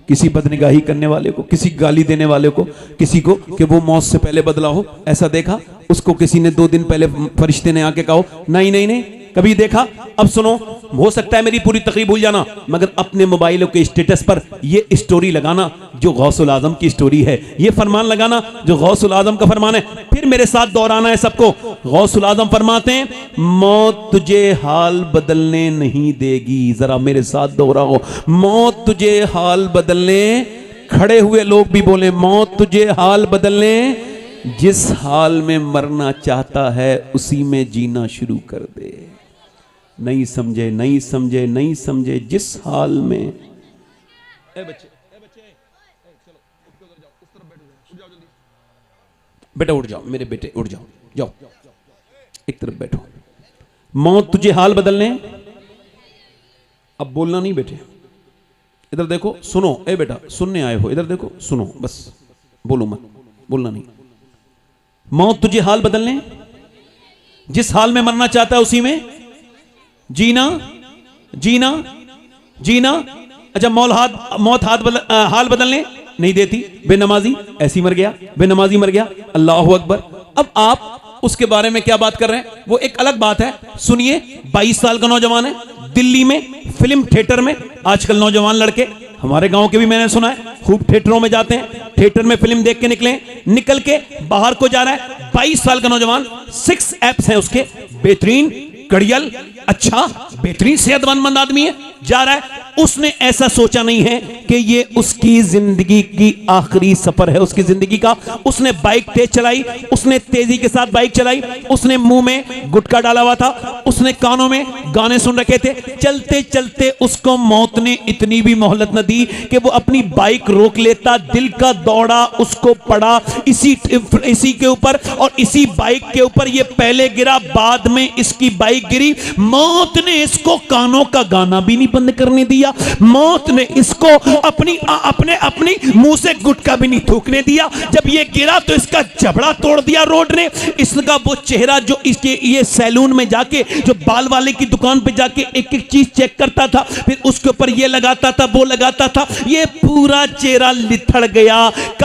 किसी बदनिगाही करने वाले को, किसी गाली देने वाले को, किसी को कि वो मौत से पहले बदला हो? ऐसा देखा? उसको किसी ने 2 दिन पहले फरिश्ते ने आके कहा नहीं नहीं नहीं, कभी देखा? अब सुनो, हो सकता है मेरी पूरी तकरीर भूल जाना, मगर अपने मोबाइलों के स्टेटस पर ये स्टोरी लगाना जो गौसुल आजम की स्टोरी है, ये फरमान लगाना जो गौसुल आजम का फरमान है। फिर मेरे साथ दोहराना है सबको। गौसुल आजम फरमाते हैं मौत तुझे हाल बदलने नहीं देगी। जरा मेरे साथ दोहराओ, मौत तुझे हाल बदलने, खड़े हुए लोग भी बोले मौत तुझे हाल बदलने, जिस हाल में मरना चाहता है उसी में जीना शुरू कर दे। नहीं समझे, नहीं समझे, नहीं समझे, जिस हाल में। बेटा उठ जाओ, मेरे बेटे उठ जाओ, जाओ एक तरफ बैठो। मौत तुझे हाल बदलने, अब बोलना नहीं बेटे, इधर देखो, सुनो। ए बेटा सुनने आए हो, इधर देखो, सुनो, बस बोलो मत, बोलना नहीं। मौत तुझे हाल बदलने, जिस हाल में मरना चाहता है उसी में जीना, जीना, जीना। अच्छा मौत हाल बदलने नहीं देती। बेनमाजी ऐसी मर गया, बेनमाजी मर गया, अल्लाह अकबर। अब आप उसके बारे में क्या बात कर रहे हैं वो एक अलग बात है। सुनिए, 22 साल का नौजवान है, दिल्ली में फिल्म थिएटर में आजकल नौजवान लड़के, हमारे गांव के भी मैंने सुना है, खूब थिएटरों में जाते हैं, थिएटर में फिल्म देख के निकल के बाहर को जा रहा है। 22 साल का नौजवान, 6 एप्स हैं उसके, बेहतरीन, कड़ियल, अच्छा बेहतरीन सेहतमंद आदमी है, जा रहा है। उसने ऐसा सोचा नहीं है कि ये उसकी जिंदगी की आखिरी सफर है, उसकी जिंदगी का। उसने बाइक तेज चलाई, उसने तेजी के साथ बाइक चलाई, उसने मुंह में गुटखा डाला हुआ था, उसने कानों में गाने सुन रखे थे। चलते चलते उसको मौत ने इतनी भी मोहलत न दी कि वो अपनी बाइक रोक लेता। दिल का दौड़ा उसको पड़ा इसी के ऊपर, और इसी बाइक के ऊपर ये पहले गिरा, बाद में इसकी बाइक गिरी। मौत ने इसको कानों का गाना भी नहीं बंद करने दिया दिया। मौत ने इसको अपने मुंह से गुटका भी नहीं थूकने दिया। जब ये गिरा तो इसका जबड़ा तोड़ दिया रोड ने। इसका वो चेहरा जो इसके ये सैलून में जाके जो बाल वाले की दुकान पे जाके एक एक चीज चेक करता था, फिर उसके ऊपर ये लगाता था वो लगाता था, ये पूरा चेहरा लिथड़ गया।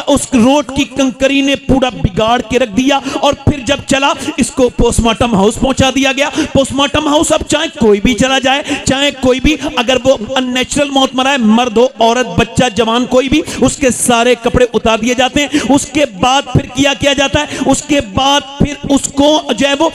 उस रोड की कंकरी ने पूरा बिगाड़ के रख दिया। और फिर जब चला इसको पोस्टमार्टम हाउस पहुंचा दिया गया। पोस्टमार्टम हाउस अब चाहे कोई भी चला जाए, चाहे कोई भी, अगर वो अननेचुरल मौत मरा है, मर्द हो औरत बच्चा जवान कोई भी, उसके सारे कपड़े उतार दिए जाते हैं। उसके बाद फिर किया जाता है, उसके बाद फिर उसको जो है वो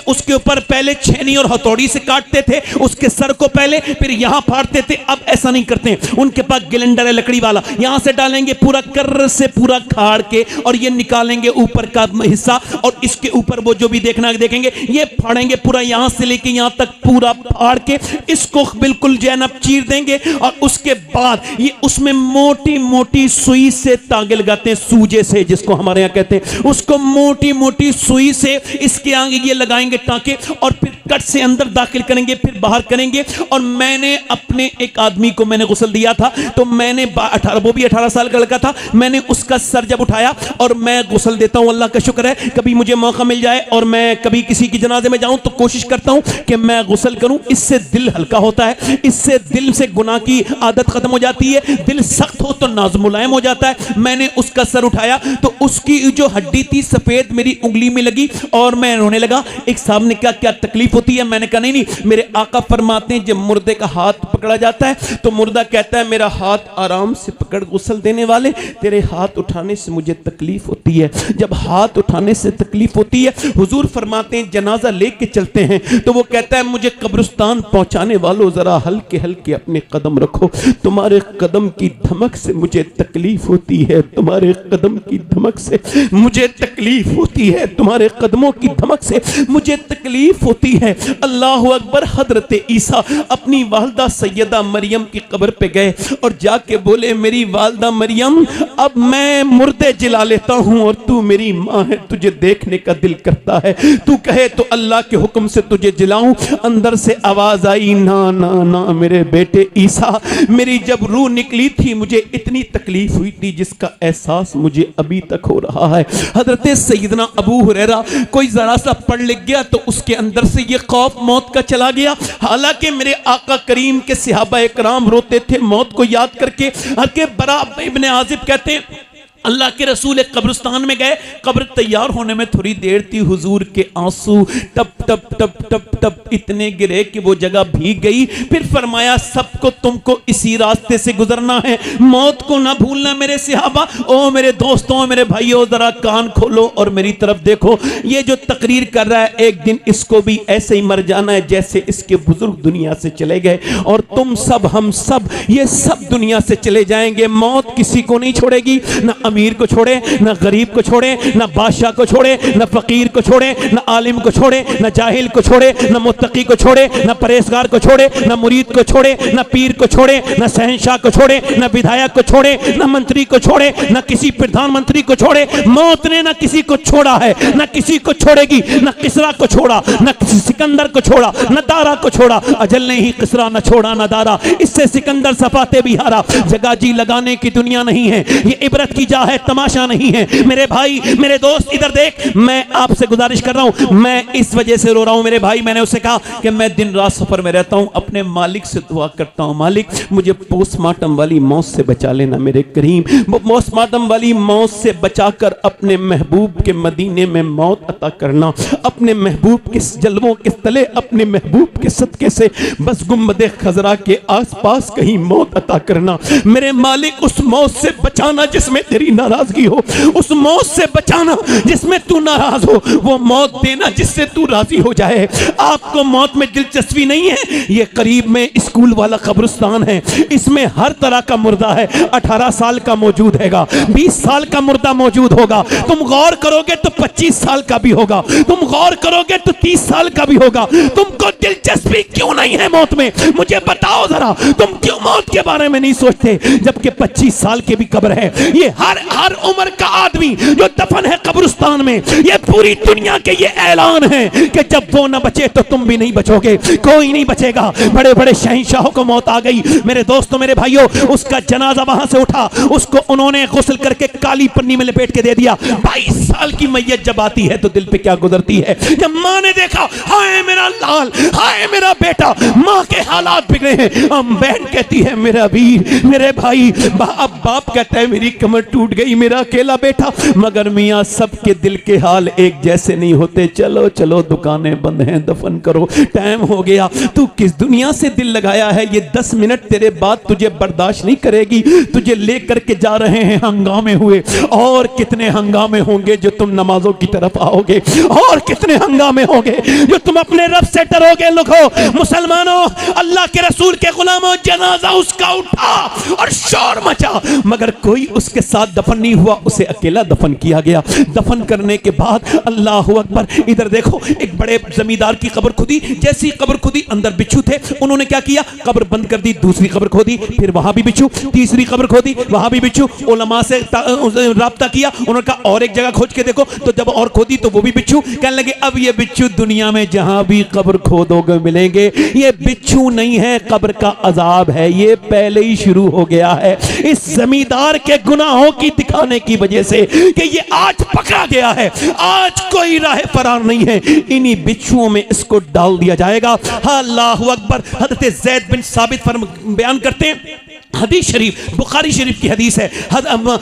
उसके ऊपर पहले छेनी और हथौड़ी से काटते थे, उसके सर को पहले, फिर यहां फाड़ते थे। अब ऐसा नहीं करते, उनके पास ग्राइंडर है लकड़ी वाला, यहां से डालेंगे पूरा कर्र से पूरा खाड़ के और ये निकालेंगे ऊपर का हिस्सा, और इसके ऊपर वो जो भी देखेंगे ये फाड़ेंगे पूरा, यहां से लेके यहां तक पूरा फाड़ के इसको बिल्कुल जो है ना चीर देंगे। और उसके बाद ये उसमें मोटी मोटी सुई से तागे लगाते हैं, सूजे से जिसको हमारे यहां कहते हैं, उसको मोटी मोटी सुई से इसके आगे ये लगाएंगे टांके, और फिर कट से अंदर दाखिल करेंगे, फिर बाहर करेंगे। और मैंने अपने एक आदमी को मैंने गुस्ल दिया था, तो मैंने वो भी 18 साल का लड़का था, मैंने उसका सर जब उठाया, और मैं गुस्ल देता हूं, अल्लाह का शुक्र है कभी मुझे मौका मिल जाए और मैं कभी किसी की जनाजे में जाऊं तो कोशिश करता हूं कि मैं गुस्ल करूं। इससे दिल हल्का होता है, इससे दिल से गुनाह की आदत खत्म हो जाती है, दिल सख्त हो तो नाज मुलायम हो जाता है। मैंने उसका सर उठाया तो उसकी जो हड्डी थी सफेद मेरी उंगली में लगी और मैं रोने लगा। एक साहब ने कहा क्या तकलीफ होती है? मैंने कहा नहीं, मेरे आका फरमाते हैं जब मुर्दे का हाथ पकड़ा जाता है तो मुर्दा कहता है मेरा हाथ आराम से पकड़ गुस्ल देने वाले, तेरे हाथ उठाने से मुझे तकलीफ होती है। जब हाथ उठाने से तकलीफ होती है, हुजूर फरमाते हैं जनाजा लेके चलते हैं तो वो कहता है मुझे कब्रिस्तान पहुंचाने वालों जरा हल्के हल्के अपने कदम रखो, तुम्हारे कदम की धमक से मुझे तकलीफ होती है, तुम्हारे कदम की धमक से मुझे तकलीफ होती है, तुम्हारे कदमों की धमक से मुझे तकलीफ होती है। अल्लाह अकबर। हजरत ईसा अपनी वालदा सैयदा मरियम की कब्र पे गए और जाके बोले मेरी वालदा मरियम अब मैं मुर्दे जिला लेता हूं और तू मेरी मां है, तुझे देखने का दिल करता है, तू कहे तो अल्लाह के हुक्म से तुझे जिलाऊं। अंदर से आवाज आई ना ना ना मेरे बेटे ईसा, मेरी जब रूह निकली थी मुझे इतनी तकलीफ हुई थी जिसका एहसास मुझे अभी तक हो रहा है। हजरत सैयदना अबू हुरैरा कोई जरा सा पढ़ लिख गया तो उसके अंदर से ये खौफ मौत का चला गया। हालांकि मेरे आका करीम के सहाबा इकराम रोते थे मौत को याद करके। हके बरा इब्ने आजिब कहते हैं अल्लाह के रसूल एक कब्रिस्तान में गए, कब्र तैयार होने में थोड़ी देर थी, हुजूर के आंसू टप टप टप टप टप इतने गिरे कि वो जगह भीग गई। फिर फरमाया सबको तुमको इसी रास्ते से गुजरना है, मौत को ना भूलना मेरे सहाबा। ओ मेरे दोस्तों मेरे भाइयों जरा कान खोलो और मेरी तरफ देखो। ये जो तकरीर कर रहा है एक दिन इसको भी ऐसे ही मर जाना है जैसे इसके बुजुर्ग दुनिया से चले गए, और तुम सब हम सब ये सब दुनिया से चले जाएंगे। मौत किसी को नहीं छोड़ेगी, ना अमीर को छोड़े, ना गरीब को छोड़े, ना बादशाह को छोड़े, ना फकीर को छोड़े, ना आलिम को छोड़े, ना जाहिल को छोड़े, ना मुत्तकी को छोड़े, ना परहेजगार को छोड़े, ना मुरीद को छोड़े, ना पीर को छोड़े, ना शहंशाह को छोड़े, ना विधायक को छोड़े, ना मंत्री को छोड़े, ना किसी प्रधानमंत्री को छोड़े। मौत ने ना किसी को छोड़ा है, ना किसी को छोड़ेगी, ना किसरा को छोड़ा, ना किसी सिकंदर को छोड़ा, ना दारा को छोड़ा। अजल ने ही किसरा न छोड़ा ना दारा, इससे सिकंदर सफाते भी हारा। जगह जी लगाने की दुनिया नहीं है, ये इबरत की जा है, तमाशा नहीं है। मेरे भाई मेरे दोस्त इधर देख, मैं आपसे गुजारिश कर रहा हूं, मैं इस वजह से रो रहा हूं मेरे भाई। मैंने उससे कहा कि मैं दिन रात सफर में रहता हूं, अपने मालिक से दुआ करता हूं मालिक मुझे पोस्टमार्टम वाली मौत से बचा लेना मेरे करीम। वो पोस्टमार्टम वाली मौत से बचाकर अपने महबूब के मदीने में मौत अता करना, अपने महबूब के जलवों के तले अपने महबूब के सदके से बस गुंबदे खजरा के आसपास कहीं मौत अता करना मेरे मालिक। उस मौत से बचाना जिसमें तेरी नाराजगी हो, उस मौत से बचाना जिसमें तू नाराज हो, वो मौत देना जिससे तू राजी हो जाए। आपको मौत में दिलचस्पी नहीं है, ये करीब में स्कूल वाला कब्रिस्तान है, इसमें हर तरह का मुर्दा है। 18 साल का मौजूद हैगा, 20 साल का मुर्दा मौजूद होगा, तुम गौर करोगे तो 25 साल का भी होगा, तुम गौर करोगे तो 30 साल का भी होगा। तुमको दिलचस्पी क्यों नहीं है मौत में? मुझे बताओ जरा, तुम क्यों मौत के बारे में नहीं सोचते? जबकि 25 साल के भी कब्र है, ये हर हर उम्र का आदमी जो दफन है कब्रिस्तान में, ये पूरी दुनिया के ये ऐलान है कि जब वो न बचे तो तुम भी नहीं बचोगे, कोई नहीं बचेगा। बड़े बड़े शहंशाहों को मौत आ गई मेरे दोस्तों मेरे भाइयों, उसका जनाजा वहां से उठा, उसको उन्होंने गुस्ल करके काली पन्नी में लपेट के दे दिया। 22 साल की मैयत जब आती है तो दिल पे क्या गुजरती है। जब माँ ने देखा हाय मेरा लाल, हाय मेरा बेटा, माँ के हालात बिगड़े हैं। हम बहन कहती है मेरा वीर, मेरे भाई। अब बाप कहता है मेरी कमर टूट गई, मेरा अकेला बेटा। मगर मियाँ सबके दिल के हाल एक जैसे नहीं होते। चलो चलो दुकानें बंद हैं, दफन करो, टाइम हो गया। तू किस दुनिया से दिल लगाया है, ये 10 मिनट तेरे बाद तुझे बर्दाश्त नहीं करेगी। तुझे लेकर के जा रहे हैं, हंगामे हुए, और कितने हंगामे होंगे जो तुम नमाजों की तरफ आओगे, और कितने हंगामे होंगे जो तुम अपने रब से डरोगे। लोगों मुसलमानों, अल्लाह के रसूल के गुलामों, जनाजा उसका उठा और शोर मचा, मगर कोई उसके साथ दफन नहीं हुआ, उसे अकेला दफन किया गया। दफन करने के बाद अल्लाह अकबर, इधर देखो एक बड़े जमींदार की कब्र खुदी। जैसी कब्र खुदी अंदर बिच्छू थे, उन्होंने क्या किया, कब्र बंद कर दी, दूसरी कब्र खोदी, फिर वहां भी बिच्छू, तीसरी कब्र खोदी, वहां भी बिच्छू। उलमा से राब्ता किया, उन्होंने कहा और एक जगह खोज के देखो, तो जब और खोदी तो वो भी बिच्छू। कहने लगे अब ये बिच्छू दुनिया में जहां भी कब्र खोदोगे मिलेंगे। ये बिच्छू नहीं है, कब्र का अजाब है, ये पहले ही शुरू हो गया है इस जमींदार के गुनाहों की दिखाने की वजह से कि ये आज पकड़ा गया है, आज कोई राह फरार नहीं है, इन्हीं बिच्छुओं में इसको डाल दिया जाएगा। अल्लाहु अकबर। हज़रत ज़ैद बिन साबित बयान करते हैं, हदीस शरीफ बुखारी शरीफ की हदीस है,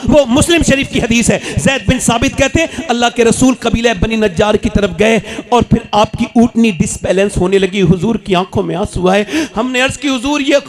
वो मुस्लिम शरीफ की हदीस है। ज़ैद बिन साबित कहते हैं अल्लाह के रसूल कबीला बनी नज्जार की तरफ गए और फिर आपकी ऊँटनी डिसबैलेंस होने लगी। हुजूर की आंखों में आंसू आए। हमने अर्ज की हुजूर ये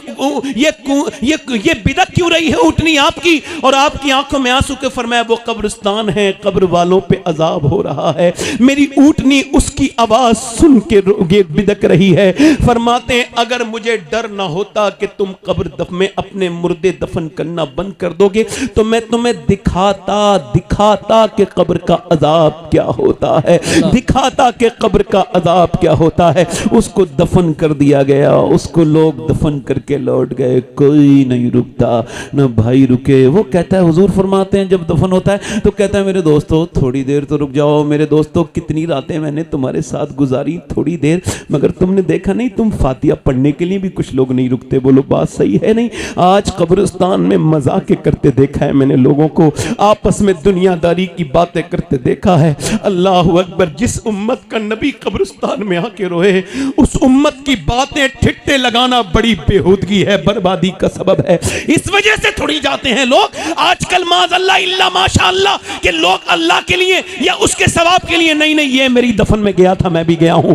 बिदअत क्यों रही है ऊँटनी आपकी, और आपकी आंखों में आंसू के। फरमाया वो कब्रिस्तान है, कब्र वालों पे अजाब हो रहा है, मेरी ऊँटनी उसकी आवाज सुन के बिदक रही है। फरमाते हैं अगर मुझे डर ना होता कि तुम कब्र में अपने मुर्दे दफन करना बंद कर दोगे तो मैं तुम्हें दिखाता कि कब्र का अजाब क्या होता है, दिखाता कि कब्र का अजाब क्या होता है। उसको दफन कर दिया गया, उसको लोग दफन करके लौट गए, कोई नहीं रुकता, ना भाई रुके। वो कहता है, हुजूर फरमाते हैं जब दफन होता है तो कहता है मेरे दोस्तों थोड़ी देर तो रुक जाओ, मेरे दोस्तों कितनी रातें मैंने तुम्हारे साथ गुजारी, थोड़ी देर, मगर तुमने देखा नहीं तुम फातिहा पढ़ने के लिए भी कुछ लोग नहीं रुकते। बोलो बात सही है नहीं? आज कब्रिस्तान में मजाक करते देखा है मैंने, लोगों को आपस में दुनियादारी की बातें करते देखा है। अल्लाह अकबर। जिस उम्मत का नबी कब्रिस्तान में आके रोए, उस उम्मत की बातें ठिट्टे लगाना बड़ी बेहूदगी है, बर्बादी का सबब है। इस वजह से थोड़ी जाते हैं लोग आजकल माज़अल्लाह इल्ला माशाअल्लाह कि लोग अल्लाह के लिए या उसके सवाब के लिए, नहीं ये मेरी दफन में गया था, मैं भी गया हूं,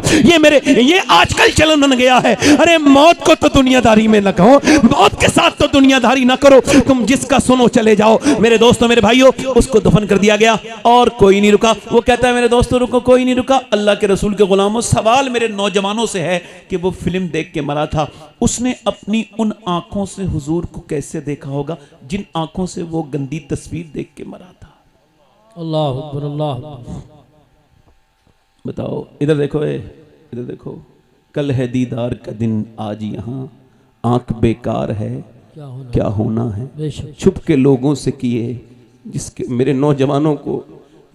ये आजकल चलन बन गया है। अरे मौत को तो दुनियादारी में न कहो, मौत के साथ तो दुनियादारी ना करो, तुम जिसका सुनो चले जाओ। मेरे दोस्तों मेरे भाइयों, उसको दफन कर दिया गया और कोई नहीं रुका। वो कहता है मेरे दोस्तों रुको, कोई नहीं रुका। अल्लाह के रसूल के गुलामों, सवाल मेरे नौजवानों से है कि वो फिल्म देख के मरा था, उसने अपनी उन आंखों से हुजूर को कैसे देखा होगा जिन आंखों से वो गंदी तस्वीर देख के मरा था। अल्लाह अकबर, अल्लाह। बताओ, इधर देखो, इधर देखो, कल है दीदार का दिन, आज यहाँ आंख बेकार है, क्या होना है। छुप के लोगों से किए, जिसके मेरे नौजवानों को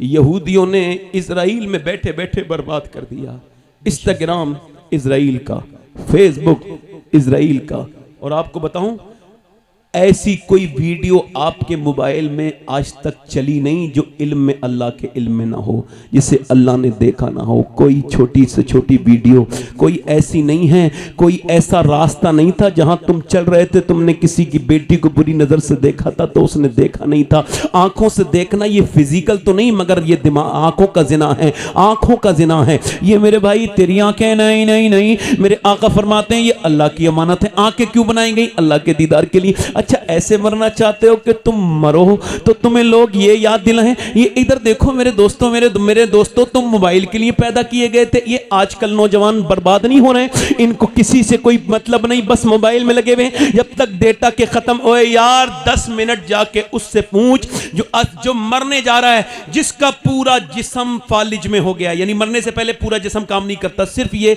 यहूदियों ने इजराइल में बैठे बैठे बर्बाद कर दिया। इंस्टाग्राम इजराइल का, फेसबुक इजराइल का। और आपको बताऊं, ऐसी कोई वीडियो आपके मोबाइल में आज तक चली नहीं जो इल्म में, अल्लाह के इल्म में ना हो, जिसे अल्लाह ने देखा ना हो। कोई छोटी से छोटी वीडियो कोई ऐसी नहीं है, कोई ऐसा रास्ता नहीं था जहां तुम चल रहे थे, तुमने किसी की बेटी को बुरी नजर से देखा था तो उसने देखा नहीं था। आंखों से देखना ये फिजिकल तो नहीं, मगर ये दिमाग, आंखों का जिना है, आंखों का जिना है ये। मेरे भाई तेरी आंखें नहीं नहीं नहीं, मेरे आका फरमाते हैं ये अल्लाह की अमानत है। आंखें क्यों बनाई गई? अल्लाह के दीदार के लिए। अच्छा, ऐसे मरना चाहते हो कि तुम मरो तो तुम्हें लोग ये याद दिलाएं। ये इधर देखो मेरे दोस्तों, मेरे दोस्तों, तुम मोबाइल के लिए पैदा किए गए थे। ये आजकल नौजवान बर्बाद नहीं हो रहे हैं, इनको किसी से कोई मतलब नहीं, बस मोबाइल में लगे हुए हैं। जब तक डेटा के खत्म ओए यार 10 मिनट जाके उससे पूछ जो मरने जा रहा है, जिसका पूरा जिस्म फालिज में हो गया, यानी मरने से पहले पूरा जिस्म काम नहीं करता, सिर्फ ये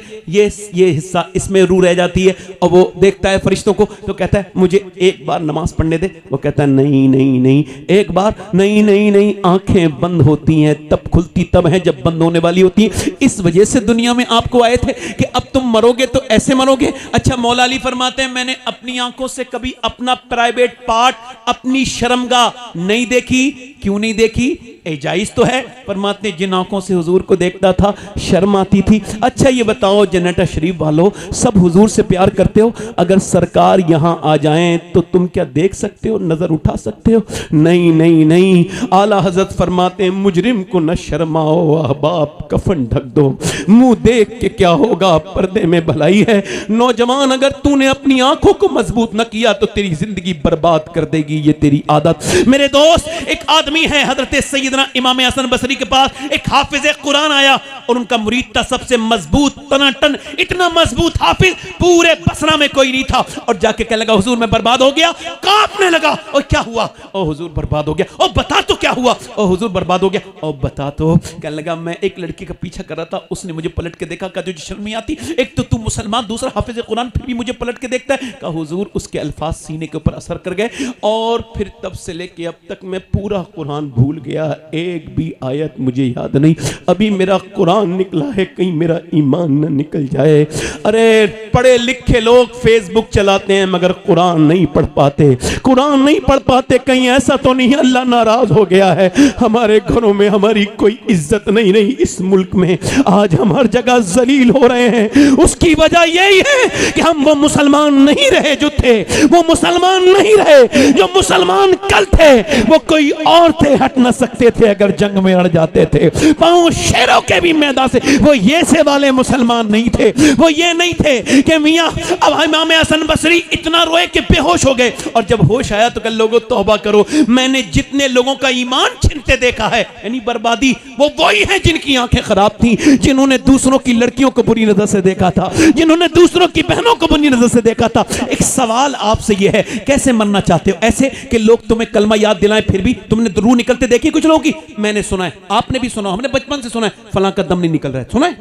हिस्सा इसमें रूह रह जाती है, और वो देखता है फरिश्तों को तो कहता है मुझे एक बार बार नमाज पढ़ने दे। वो कहता है नहीं नहीं नहीं, एक बार नहीं नहीं नहीं, आंखें बंद होती हैं तब खुलती तब है जब बंद होने वाली होती है। इस वजह से दुनिया में आपको आए थे कि अब तुम मरोगे तो ऐसे मरोगे। अच्छा, मौला अली फरमाते हैं मैंने अपनी आंखों से कभी अपना प्राइवेट पार्ट, अपनी शर्मगाह नहीं देखी। क्यों नहीं देखी? जायज तो है। फरमाते जिन आंखों से हुजूर को देखता था शर्म आती थी। अच्छा ये बताओ जन्नत शरीफ वालों, सब हुजूर से प्यार करते हो, अगर सरकार यहां आ जाएं तो तुम क्या देख सकते हो, नजर उठा सकते हो? नहीं नहीं नहीं। आला हजरत फरमाते हैं मुजरिम को न शर्माओ अहबाब, कफन ढक दो, मुंह देख के क्या होगा, पर्दे में भलाई है। नौजवान अगर तूने अपनी आंखों को मजबूत न किया तो तेरी जिंदगी बर्बाद कर देगी ये तेरी आदत। मेरे दोस्त, एक आदमी है हजरत सैयदना इमाम हसन बसरी के पास एक हाफिज कुरान आया और उनका मुरीद था सबसे मजबूत तनाटन, इतना मजबूत हाफिज पूरे बसरा में कोई नहीं था। और जाके कहने लगा हुजूर मैं बर्बाद हो गया। कांपने लगा। और क्या हुआ? ओ हुजूर बर्बाद हो गया। ओ बता तो क्या हुआ? ओ हुजूर बर्बाद हो गया। ओ बता तो। कहने लगा मैं एक लड़की का पीछा कर रहा था, उसने मुझे पलट के देखा, कहा तुझे शर्म नहीं आती? एक तो तू मुसलमान, दूसरा हाफिज कुरान, फिर भी मुझे पलट के देखता है। कहा हुजूर उसके अल्फाज सीने के ऊपर असर कर गए और फिर तब से लेके अब तक मैं पूरा कुरान भूल गया, एक भी आयत मुझे याद नहीं। अभी मेरा कुरान निकला है, कहीं मेरा ईमान न निकल जाए। अरे पढ़े लिखे लोग फेसबुक चलाते हैं मगर कुरान नहीं पढ़ पाते, कुरान नहीं पढ़ पाते। कहीं ऐसा तो नहीं अल्लाह नाराज हो गया है, हमारे घरों में हमारी कोई इज्जत नहीं रही। इस मुल्क में आज हम हर जगह जलील हो रहे हैं। उसकी वजह यही है कि हम वो मुसलमान नहीं रहे जो थे, वो मुसलमान नहीं रहे जो मुसलमान कल थे। वो कोई और थे, हट न सकते थे अगर जंग में अड़ जाते थे। पांव शेरों के भी मैदान से वो ये से वाले मुसलमान नहीं थे। वो ये नहीं थे कि मियां अब इमाम हसन बसरी इतना रोए कि बेहोश हो गए। और जब होश आया तो कल लोगों तौबा करो, मैंने जितने लोगों का ईमान छिनते देखा है, यानी बर्बादी, वो वही है जिनकी आंखें खराब थी, जिन्होंने दूसरों की लड़कियों को बुरी नजर से देखा था, जिन्होंने दूसरों की बहनों को बुरी नजर से देखा था। एक सवाल आपसे यह है, कैसे मरना चाहते हो? ऐसे कि लोग तुम्हें कलमा याद दिलाएं फिर भी तुमने रूह निकलते देखी कुछ लोगों की? मैंने सुना है, आपने भी सुना, हमने बचपन से सुना है फलां का दम नहीं निकल रहा है। सुना है?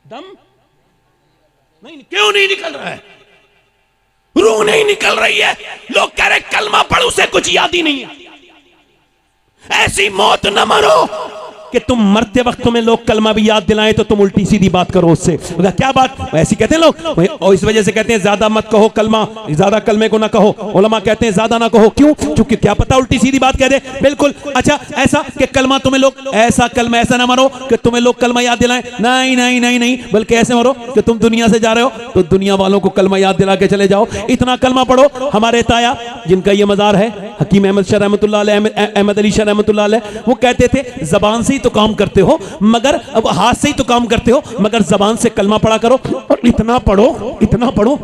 दम नहीं, क्यों नहीं निकल रहा है? रूह नहीं निकल रही है। लोग कह रहे कलमा पढ़, उसे कुछ याद ही नहीं है। ऐसी मौत न मरो कि तुम मरते वक्त तुम्हें लोग कलमा भी याद दिलाएं तो तुम उल्टी सीधी बात करो उससे। क्या बात? ऐसी कहते हैं लोग, और इस वजह से कहते हैं ज्यादा मत कहो कलमा, ज्यादा कलमे को ना कहो। उलमा कहते हैं ज्यादा ना कहो, क्यों? क्योंकि क्या पता उल्टी सीधी बात कह दे। बिल्कुल। अच्छा, ऐसा कि कलमा तुम्हें लोग, ऐसा कलमा ऐसा ना मरो कि तुम्हें लोग कलमा याद दिलाएं। नहीं नहीं नहीं नहीं, बल्कि ऐसे मरो कि तुम दुनिया से जा रहे हो तो दुनिया वालों को कलमा याद दिला के चले जाओ। इतना कलमा पढ़ो। हमारे ताया जिनका ये मजार है, हकीम अहमद शाह रहमतुल्लाह अलैह, अहमद अली शाह रहमतुल्लाह अलैह, वो कहते थे जबान से तो काम करते हो मगर अब हाथ से ही तो काम करते हो, मगर जबान से कलमा पढ़ा करो। और इतना पढ़ो, इतना पढ़ो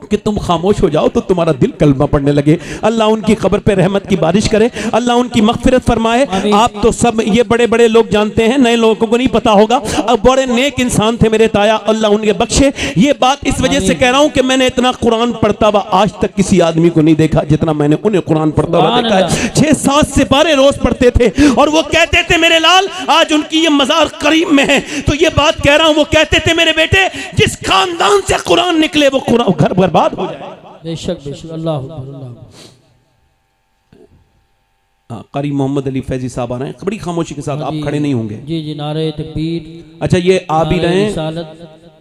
कि तुम खामोश हो जाओ तो तुम्हारा दिल कलमा पढ़ने लगे। अल्लाह उनकी खबर पे रहमत की बारिश करे, अल्लाह उनकी मगफिरत फरमाए। आप तो सब ये बड़े बड़े लोग जानते हैं, नए लोगों को नहीं पता होगा। अब बड़े नेक इंसान थे मेरे ताया, अल्लाह उनके बख्शे। ये बात इस वजह से कह रहा हूं कि मैंने इतना कुरान पढ़ता हुआ आज तक किसी आदमी को नहीं देखा जितना मैंने उन्हें कुरान पढ़ता हुआ देखा है। 6-7 सिपारे रोज पढ़ते थे और वो कहते थे मेरे लाल, आज उनकी ये मजार करीब में है तो ये बात कह रहा हूं, वो कहते थे मेरे बेटे जिस खानदान से कुरान निकले वो कुरान घर बर्बाद हो जाए। बेशक बेशक। अल्लाह अल्लाह। कारी मोहम्मद अली फैजी साहब आ रहे हैं, बड़ी खामोशी के साथ, आप खड़े नहीं होंगे। जी जी, नारे तकबीर। अच्छा, ये आ भी रहे हैं,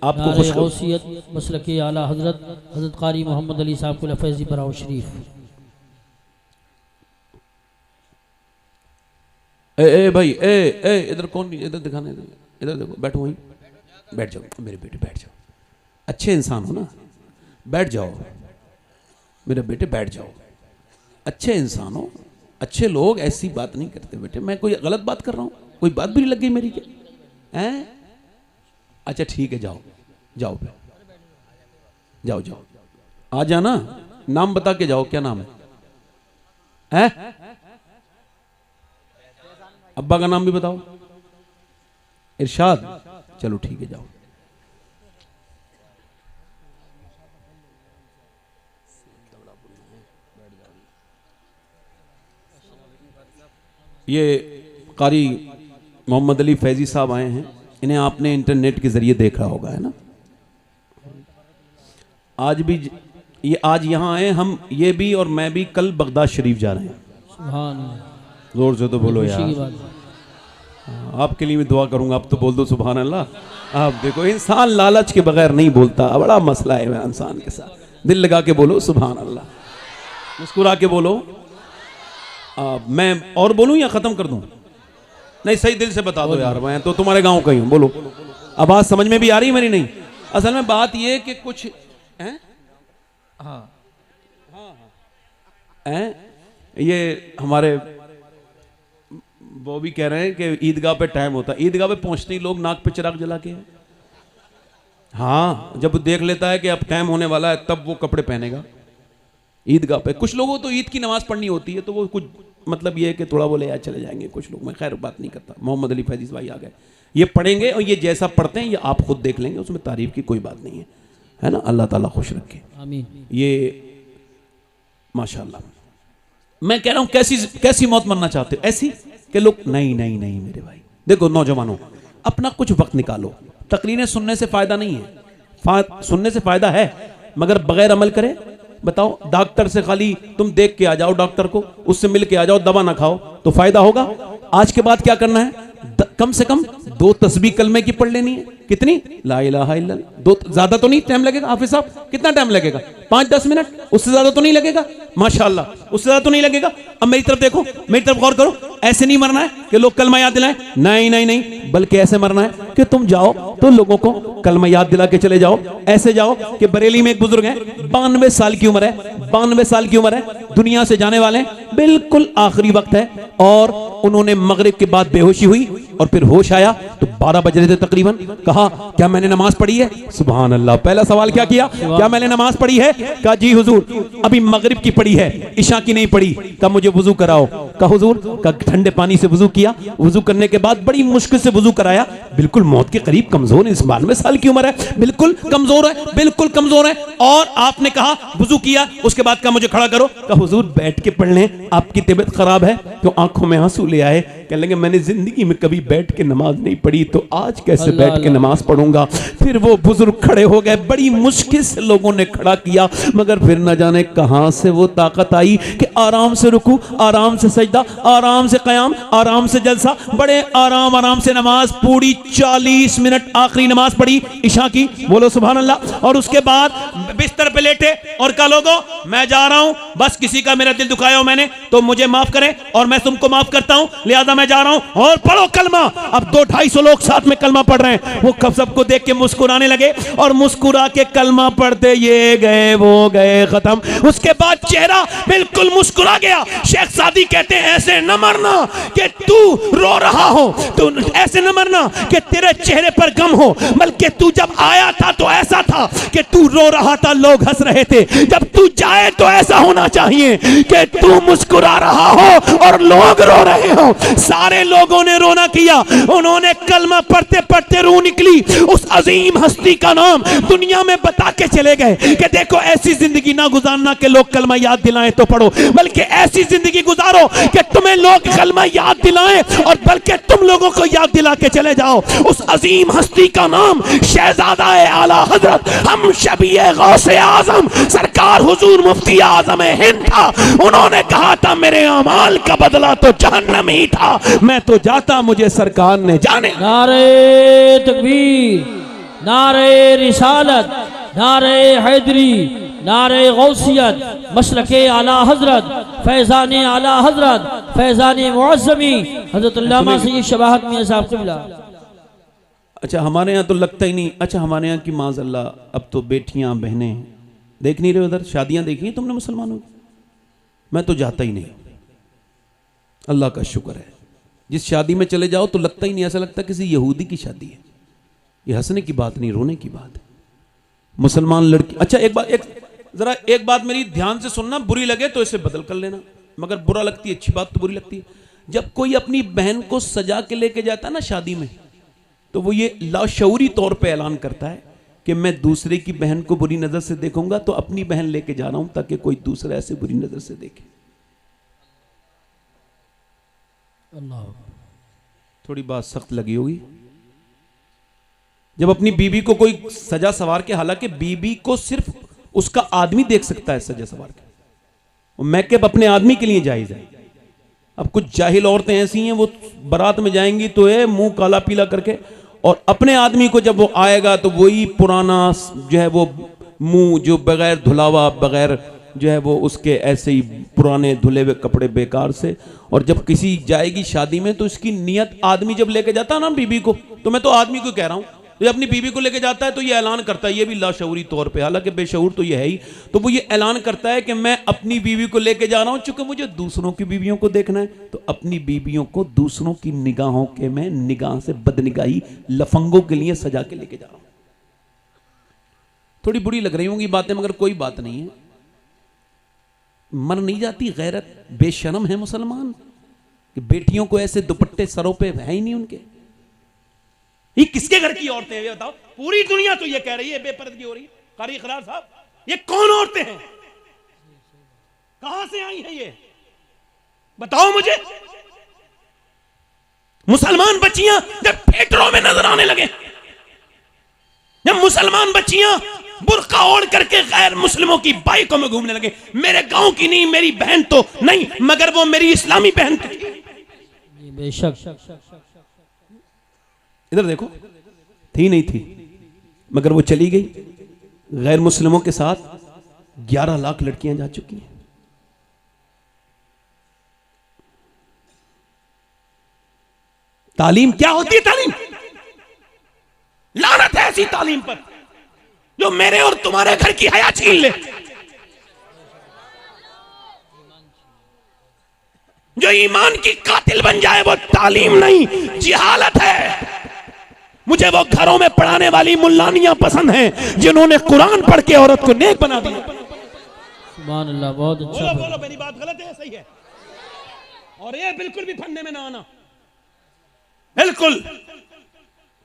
आपको खुश गौसियत मसलके आला हजरत हजरत कारी मोहम्मद अली साहब को फैजी बराओ शरीफ। ए भाई, ए इधर कौन, इधर दिखाने, इधर देखो, बैठो वहीं, बैठ जाओ मेरे बेटे, बैठ जाओ। अच्छे इंसान हो ना, बैठ जाओ मेरे बेटे, बैठ जाओ। अच्छे इंसान हो, अच्छे लोग ऐसी बात नहीं करते बेटे। मैं कोई गलत बात कर रहा हूं? कोई बात बुरी लग गई मेरी क्या? हैं? अच्छा ठीक है, जाओ जाओ जाओ जाओ, आ जाना। नाम बता के जाओ, क्या नाम है? हैं? अब्बा का नाम भी बताओ। इरशाद। चलो ठीक है, जाओ। ये कारी मोहम्मद अली फैजी साहब आए हैं, इन्हें आपने इंटरनेट के जरिए देखा होगा, है ना? आज भी ये आज यहाँ आए हम, ये भी और मैं भी कल बगदाद शरीफ जा रहे हैं। सुभान अल्लाह। जोर से तो बोलो खुशी की यार। बात है। आपके लिए भी दुआ करूंगा, आप तो बोल दो सुभान अल्लाह। आप देखो इंसान लालच के बगैर नहीं बोलता, बड़ा मसला है इंसान के साथ। दिल लगा के बोलो सुभान अल्लाह, मुस्कुरा के बोलो। मैं और बोलूं या खत्म कर दूं? नहीं, सही दिल से बता दो यार, मैं तो तुम्हारे गांव का ही हूं। बोलो, आवाज समझ में भी आ रही है मेरी? नहीं, असल में बात ये कि कुछ हैं, हाँ हैं, ये हमारे वो भी कह रहे हैं कि ईदगाह पे टाइम होता है। ईदगाह पे पहुंचते ही लोग नाक पे चिराग जला के, हाँ, जब देख लेता है कि अब टाइम होने वाला है तब वो कपड़े पहनेगा ईदगाह पे। कुछ लोगों तो ईद की नमाज पढ़नी होती है तो वो कुछ मतलब ये है कि थोड़ा बोले यार चले जाएंगे कुछ लोग, मैं खैर बात नहीं करता। मोहम्मद अली फैजीज भाई आ गए, ये पढ़ेंगे और ये जैसा पढ़ते हैं ये आप खुद देख लेंगे, उसमें तारीफ की कोई बात नहीं है ना। अल्लाह ताला खुश रखे, आमीन। ये माशाल्लाह। मैं कह रहा हूं कैसी मौत मरना चाहते हो? ऐसी कि लोग नहीं नहीं नहीं मेरे भाई, देखो नौजवानों, अपना कुछ वक्त निकालो। तकरीरें सुनने से फायदा नहीं है, सुनने से फायदा है मगर बगैर अमल करे। बताओ, डॉक्टर से खाली तुम देख के आ जाओ, डॉक्टर को उससे मिल के आ जाओ, दवा ना खाओ तो फायदा होगा? आज के बाद क्या करना है? कम से कम 2 तस्बीह कलमे की पढ़ लेनी है। कितनी? ला इलाहा इल्लल्लाह। 2, ज्यादा तो नहीं टाइम लगेगा हाफिज साहब? कितना टाइम लगेगा? 5-10 मिनट, उससे ज्यादा तो नहीं लगेगा? माशाल्लाह, उससे ज्यादा तो नहीं लगेगा। अब मेरी तरफ देखो, मेरी तरफ गौर करो। ऐसे नहीं मरना है कि लोग कलमा याद दिलाएं, नहीं नहीं नहीं, बल्कि ऐसे मरना है कि तुम जाओ तो लोगों को कलमा याद दिला के चले जाओ। ऐसे जाओ कि बरेली में एक बुजुर्ग है, 92 साल की उम्र है, 92 साल की उम्र है, दुनिया से जाने वाले हैं, बिल्कुल आखिरी वक्त है और उन्होंने मगरिब के बाद बेहोशी हुई और फिर होश आया तो 12 बज रहे थे तकरीबन। कहा क्या मैंने नमाज पढ़ी है? सुभान अल्लाह। पहला सवाल क्या किया? क्या मैंने नमाज पढ़ी है? कहा जी हुजूर अभी मगरिब की पढ़ी है, इशा की नहीं पढ़ी। कहा मुझे वुजू कराओ। कहा हुजूर? कहा ठंडे पानी से वुजू किया, वुजू करने के बाद बड़ी मुश्किल से वुजू कराया, बिल्कुल मौत के करीब, कमजोर, इस 92 साल की उम्र है, बिल्कुल कमजोर है, बिल्कुल कमजोर है। और आपने कहा वुजू किया, उसके बाद कहा मुझे खड़ा करो। कहा हुजूर बैठ के पढ़ लें, आपकी तबीयत खराब है। तो आंखों में आंसू ले आए, कह लेंगे मैंने जिंदगी में कभी बैठ के नमाज नहीं पढ़ी तो आज कैसे बैठ के नमाज पढ़ूंगा। फिर वो बुजुर्ग खड़े हो गए, बड़ी मुश्किल से लोगों ने खड़ा किया, मगर फिर न जाने कहां से वो ताकत आई कि आराम से रुकू, आराम से सजदा, आराम से कयाम, आराम से जलसा, बड़े आराम से नमाज पूरी 40 मिनट आखिरी नमाज पढ़ी इशा की। बोलो सुभान अल्लाह। और उसके बाद बिस्तर पे लेटे और कहा लोगों मैं जा रहा हूं, बस किसी का मेरा दिल दुखाया हो मैंने तो मुझे माफ करें और मैं तुमको माफ करता हूं, लिहाजा मैं जा रहा हूं और पढ़ो कलमा। अब 200-250 लोग साथ में कलमा पढ़ रहे हैं। वो कब सबको देख के मुस्कुराने लगे और मुस्कुरा के कलमा पढ़ते ये गए वो गए, खत्म। उसके बाद चेहरा बिल्कुल मुस्कुरा गया। शेख सादी कहते हैं ऐसे न मरना कि तू रो रहा हो, तू ऐसे न मरना कि तेरे चेहरे पर गम हो, बल्कि तू जब आया था तो ऐसा था कि तू रो रहा था, लोग हंस रहे थे। जब तू जाए तो ऐसा होना चाहिए कि तू मुस्कुरा रहा हो और लोग रो रहे हो। सारे लोगों ने रोना किया, उन्होंने कलमा पढ़ते पढ़ते रूह निकली। उस अजीम हस्ती का नाम दुनिया में बता के चले गए कि देखो ऐसी जिंदगी ना गुजारना कि लोग कलमा याद दिलाएं तो पढ़ो, बल्कि ऐसी जिंदगी गुजारो कि तुम्हें लोग कलमा याद दिलाएं और बल्कि तुम लोगों को याद दिला के चले जाओ। उस अजीम हस्ती का नाम शहजादा आला हजरत हम शबीए गौसे आजम सरकार हुजूर मुफ्ती आजम हिंद था। उन्होंने कहा था मेरे अमाल का बदला तो जहन्नम ही था, मैं तो जाता मुझे सरकार ने जाने। नारे तकबीर, नारे रिसालत, नारे हैदरी, नारे गौसियत, मसलके आला हजरत, फैजान आला हजरत, फैजान मुअज़्ज़मी हजरत अल्लामा सय्यद शबाहत मियां साहब क़िबला। अच्छा हमारे यहाँ तो लगता ही नहीं। अच्छा हमारे यहाँ की माज़अल्लाह अब तो बेटियां बहनें देख नहीं रहे, उधर शादियां देखी तुमने मुसलमानों की? मैं तो जाता ही नहीं। अल्लाह का शुक्र है, जिस शादी में चले जाओ तो लगता ही नहीं, ऐसा लगता किसी यहूदी की शादी है। ये हंसने की बात नहीं, रोने की बात है। मुसलमान लड़की, अच्छा एक बात मेरी ध्यान से सुनना, बुरी लगे तो इसे बदल कर लेना, मगर बुरा लगती है, अच्छी बात तो बुरी लगती है। जब कोई अपनी बहन को सजा के लेके जाता है ना शादी में, तो वो ये लाशऊरी तौर पे ऐलान करता है कि मैं दूसरे की बहन को बुरी नजर से देखूंगा तो अपनी बहन लेके जा रहा हूं ताकि कोई दूसरा ऐसे बुरी नजर से देखे। अल्लाह, थोड़ी बात सख्त लगी होगी। जब अपनी बीबी को कोई सजा सवार के, हालांकि बीबी को सिर्फ उसका आदमी देख सकता है सजा सवार के, और मेकअप अपने आदमी के लिए जायज है। अब कुछ जाहिल औरतें ऐसी हैं, वो बारात में जाएंगी तो है मुंह काला पीला करके, और अपने आदमी को जब वो आएगा तो वही पुराना जो है वो मुंह जो बगैर धुलावा, बगैर जो है वो उसके ऐसे ही पुराने धुले हुए कपड़े बेकार से। और जब किसी जाएगी शादी में तो इसकी नियत, आदमी जब लेके जाता है ना बीबी को, तो मैं तो आदमी को कह रहा हूं, तो अपनी बीबी को लेके जाता है तो ये ऐलान करता है, ये भी लाशऊरी तौर पे, हालांकि बेशऊर तो ये है ही, तो वो ये ऐलान करता है कि मैं अपनी बीवी को लेके जा रहा हूं, चूंकि मुझे दूसरों की बीवियों को देखना है, तो अपनी बीवियों को दूसरों की निगाहों के मैं निगाह से बदनिगाही लफंगों के लिए सजा के लेके जा रहा हूं। थोड़ी बुरी लग रही होंगी बातें, मगर कोई बात नहीं है, मन नहीं जाती गैरत। बेशर्म है मुसलमान कि बेटियों को ऐसे दुपट्टे सरों पे है ही नहीं उनके। ये किसके घर की औरतें हैं ये बताओ? पूरी दुनिया तो ये कह रही है बेपर्दगी हो रही है। कारी इकरार साहब, ये कौन औरतें हैं, कहां से आई हैं ये, बताओ मुझे। मुसलमान बच्चियां जब थिएटरों में नजर आने लगे, जब मुसलमान बच्चियां बुर्का ओढ़ करके गैर मुस्लिमों की बाइकों में घूमने लगे, मेरे गांव की नहीं, मेरी बहन तो नहीं, मगर वो मेरी इस्लामी बहन थी। बेशक इधर देखो, थी नहीं थी, मगर वो चली गई। गैर मुस्लिमों के साथ 11 लाख लड़कियां जा चुकी हैं। तालीम क्या होती है? तालीम लानत है ऐसी तालीम पर जो मेरे और तुम्हारे घर की हया छीन ले, जो ईमान की कातिल बन जाए। वो तालीम नहीं, जिहालत है। मुझे वो घरों में पढ़ाने वाली मुल्लानियां पसंद हैं जिन्होंने कुरान पढ़ के औरत को नेक बना दिया। सुभान अल्लाह, बहुत अच्छा। बोलो मेरी बात गलत है, सही है? और ये बिल्कुल भी फंदे में ना आना, बिल्कुल।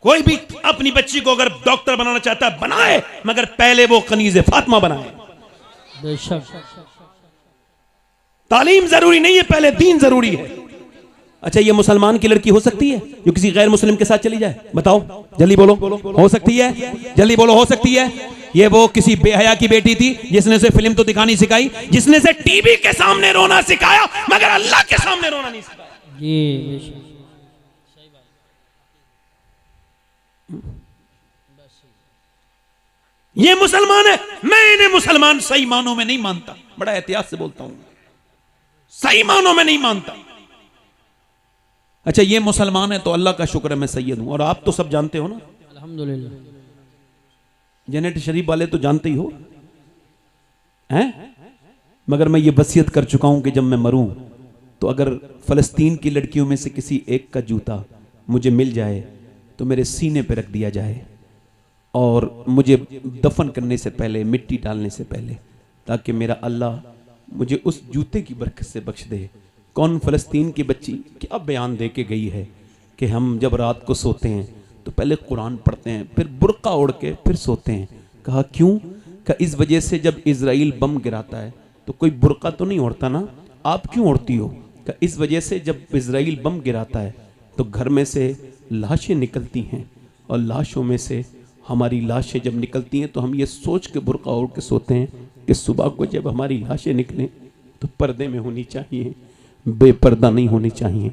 कोई भी अपनी बच्ची को अगर डॉक्टर बनाना चाहता है बनाए, मगर पहले वो कनीज़े फातिमा बनाए। बेशक तालीम जरूरी नहीं है, पहले दीन जरूरी है। अच्छा, ये मुसलमान की लड़की हो सकती है जो किसी गैर मुस्लिम के साथ चली जाए? बताओ जल्दी बोलो, हो सकती है? जल्दी बोलो, हो सकती है? ये वो किसी बेहया की बेटी थी जिसने से फिल्म तो दिखानी सिखाई, जिसने से टीवी के सामने रोना सिखाया, मगर अल्लाह के सामने रोना नहीं सिखाया। जी बेशक। ये मुसलमान है, मैं इन्हें मुसलमान सही मानों में नहीं मानता, बड़ा एहतियात से बोलता हूं, सही मानों में नहीं मानता। अच्छा, ये मुसलमान है तो अल्लाह का शुक्र है मैं सैयद हूं, और आप तो सब जानते हो ना, अल्हम्दुलिल्लाह। जेनेट शरीफ वाले तो जानते ही हो हैं, मगर मैं ये वसीयत कर चुका हूं कि जब मैं मरूं तो अगर फलस्तीन की लड़कियों में से किसी एक का जूता मुझे मिल जाए तो मेरे सीने पे रख दिया जाए, और मुझे दफन करने से पहले, मिट्टी डालने से पहले, ताकि मेरा अल्लाह मुझे उस जूते की बरकत से बख्श दे। कौन फलस्तीन की बच्ची क्या बयान दे के गई है कि हम जब रात को सोते हैं तो पहले कुरान पढ़ते हैं, फिर बुर्का ओढ़ के फिर सोते हैं। कहा क्यों? कहा इस वजह से जब इजराइल बम गिराता है तो कोई बुर्का तो नहीं ओढ़ता ना, आप क्यों ओढ़ती हो? कहा इस वजह से जब इजराइल बम गिराता है तो घर में से लाशें निकलती हैं, और लाशों में से हमारी लाशें जब निकलती हैं तो हम ये सोच के बुर्का ओढ़ के सोते हैं कि सुबह को जब हमारी लाशें निकलें तो पर्दे में होनी चाहिए, बेपर्दा नहीं होनी चाहिए,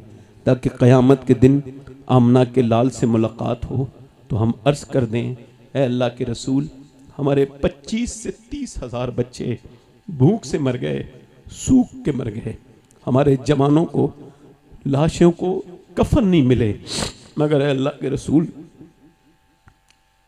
ताकि क़यामत के दिन आमना के लाल से मुलाकात हो तो हम अर्ज़ कर दें, ऐ अल्लाह के रसूल, हमारे 25 से 30 हज़ार बच्चे भूख से मर गए, सूख के मर गए, हमारे जवानों को लाशों को कफन नहीं मिले, मगर ऐ अल्लाह के रसूल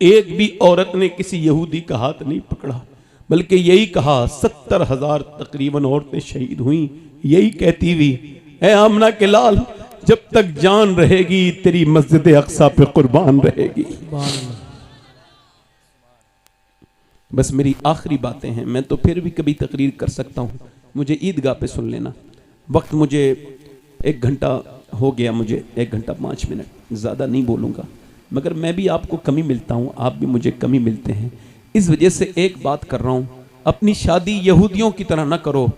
एक भी औरत ने किसी यहूदी का हाथ नहीं पकड़ा, बल्कि यही कहा 70,000 तकरीबन औरतें शहीद हुई, यही कहती हुई, ऐ आमना के लाल, जब तक जान रहेगी तेरी मस्जिद अक्सा पे कुर्बान रहेगी। बस मेरी आखिरी बातें हैं, मैं तो फिर भी कभी तकरीर कर सकता हूँ, मुझे ईदगाह पे सुन लेना। वक्त मुझे 1 घंटा हो गया, मुझे 1 घंटा 5 मिनट, ज़्यादा नहीं बोलूँगा, मगर मैं भी आपको कमी मिलता हूँ, आप भी मुझे कमी मिलते हैं। इस वजह से एक बात कर रहा हूँ, अपनी शादी यहूदियों की तरह ना करो।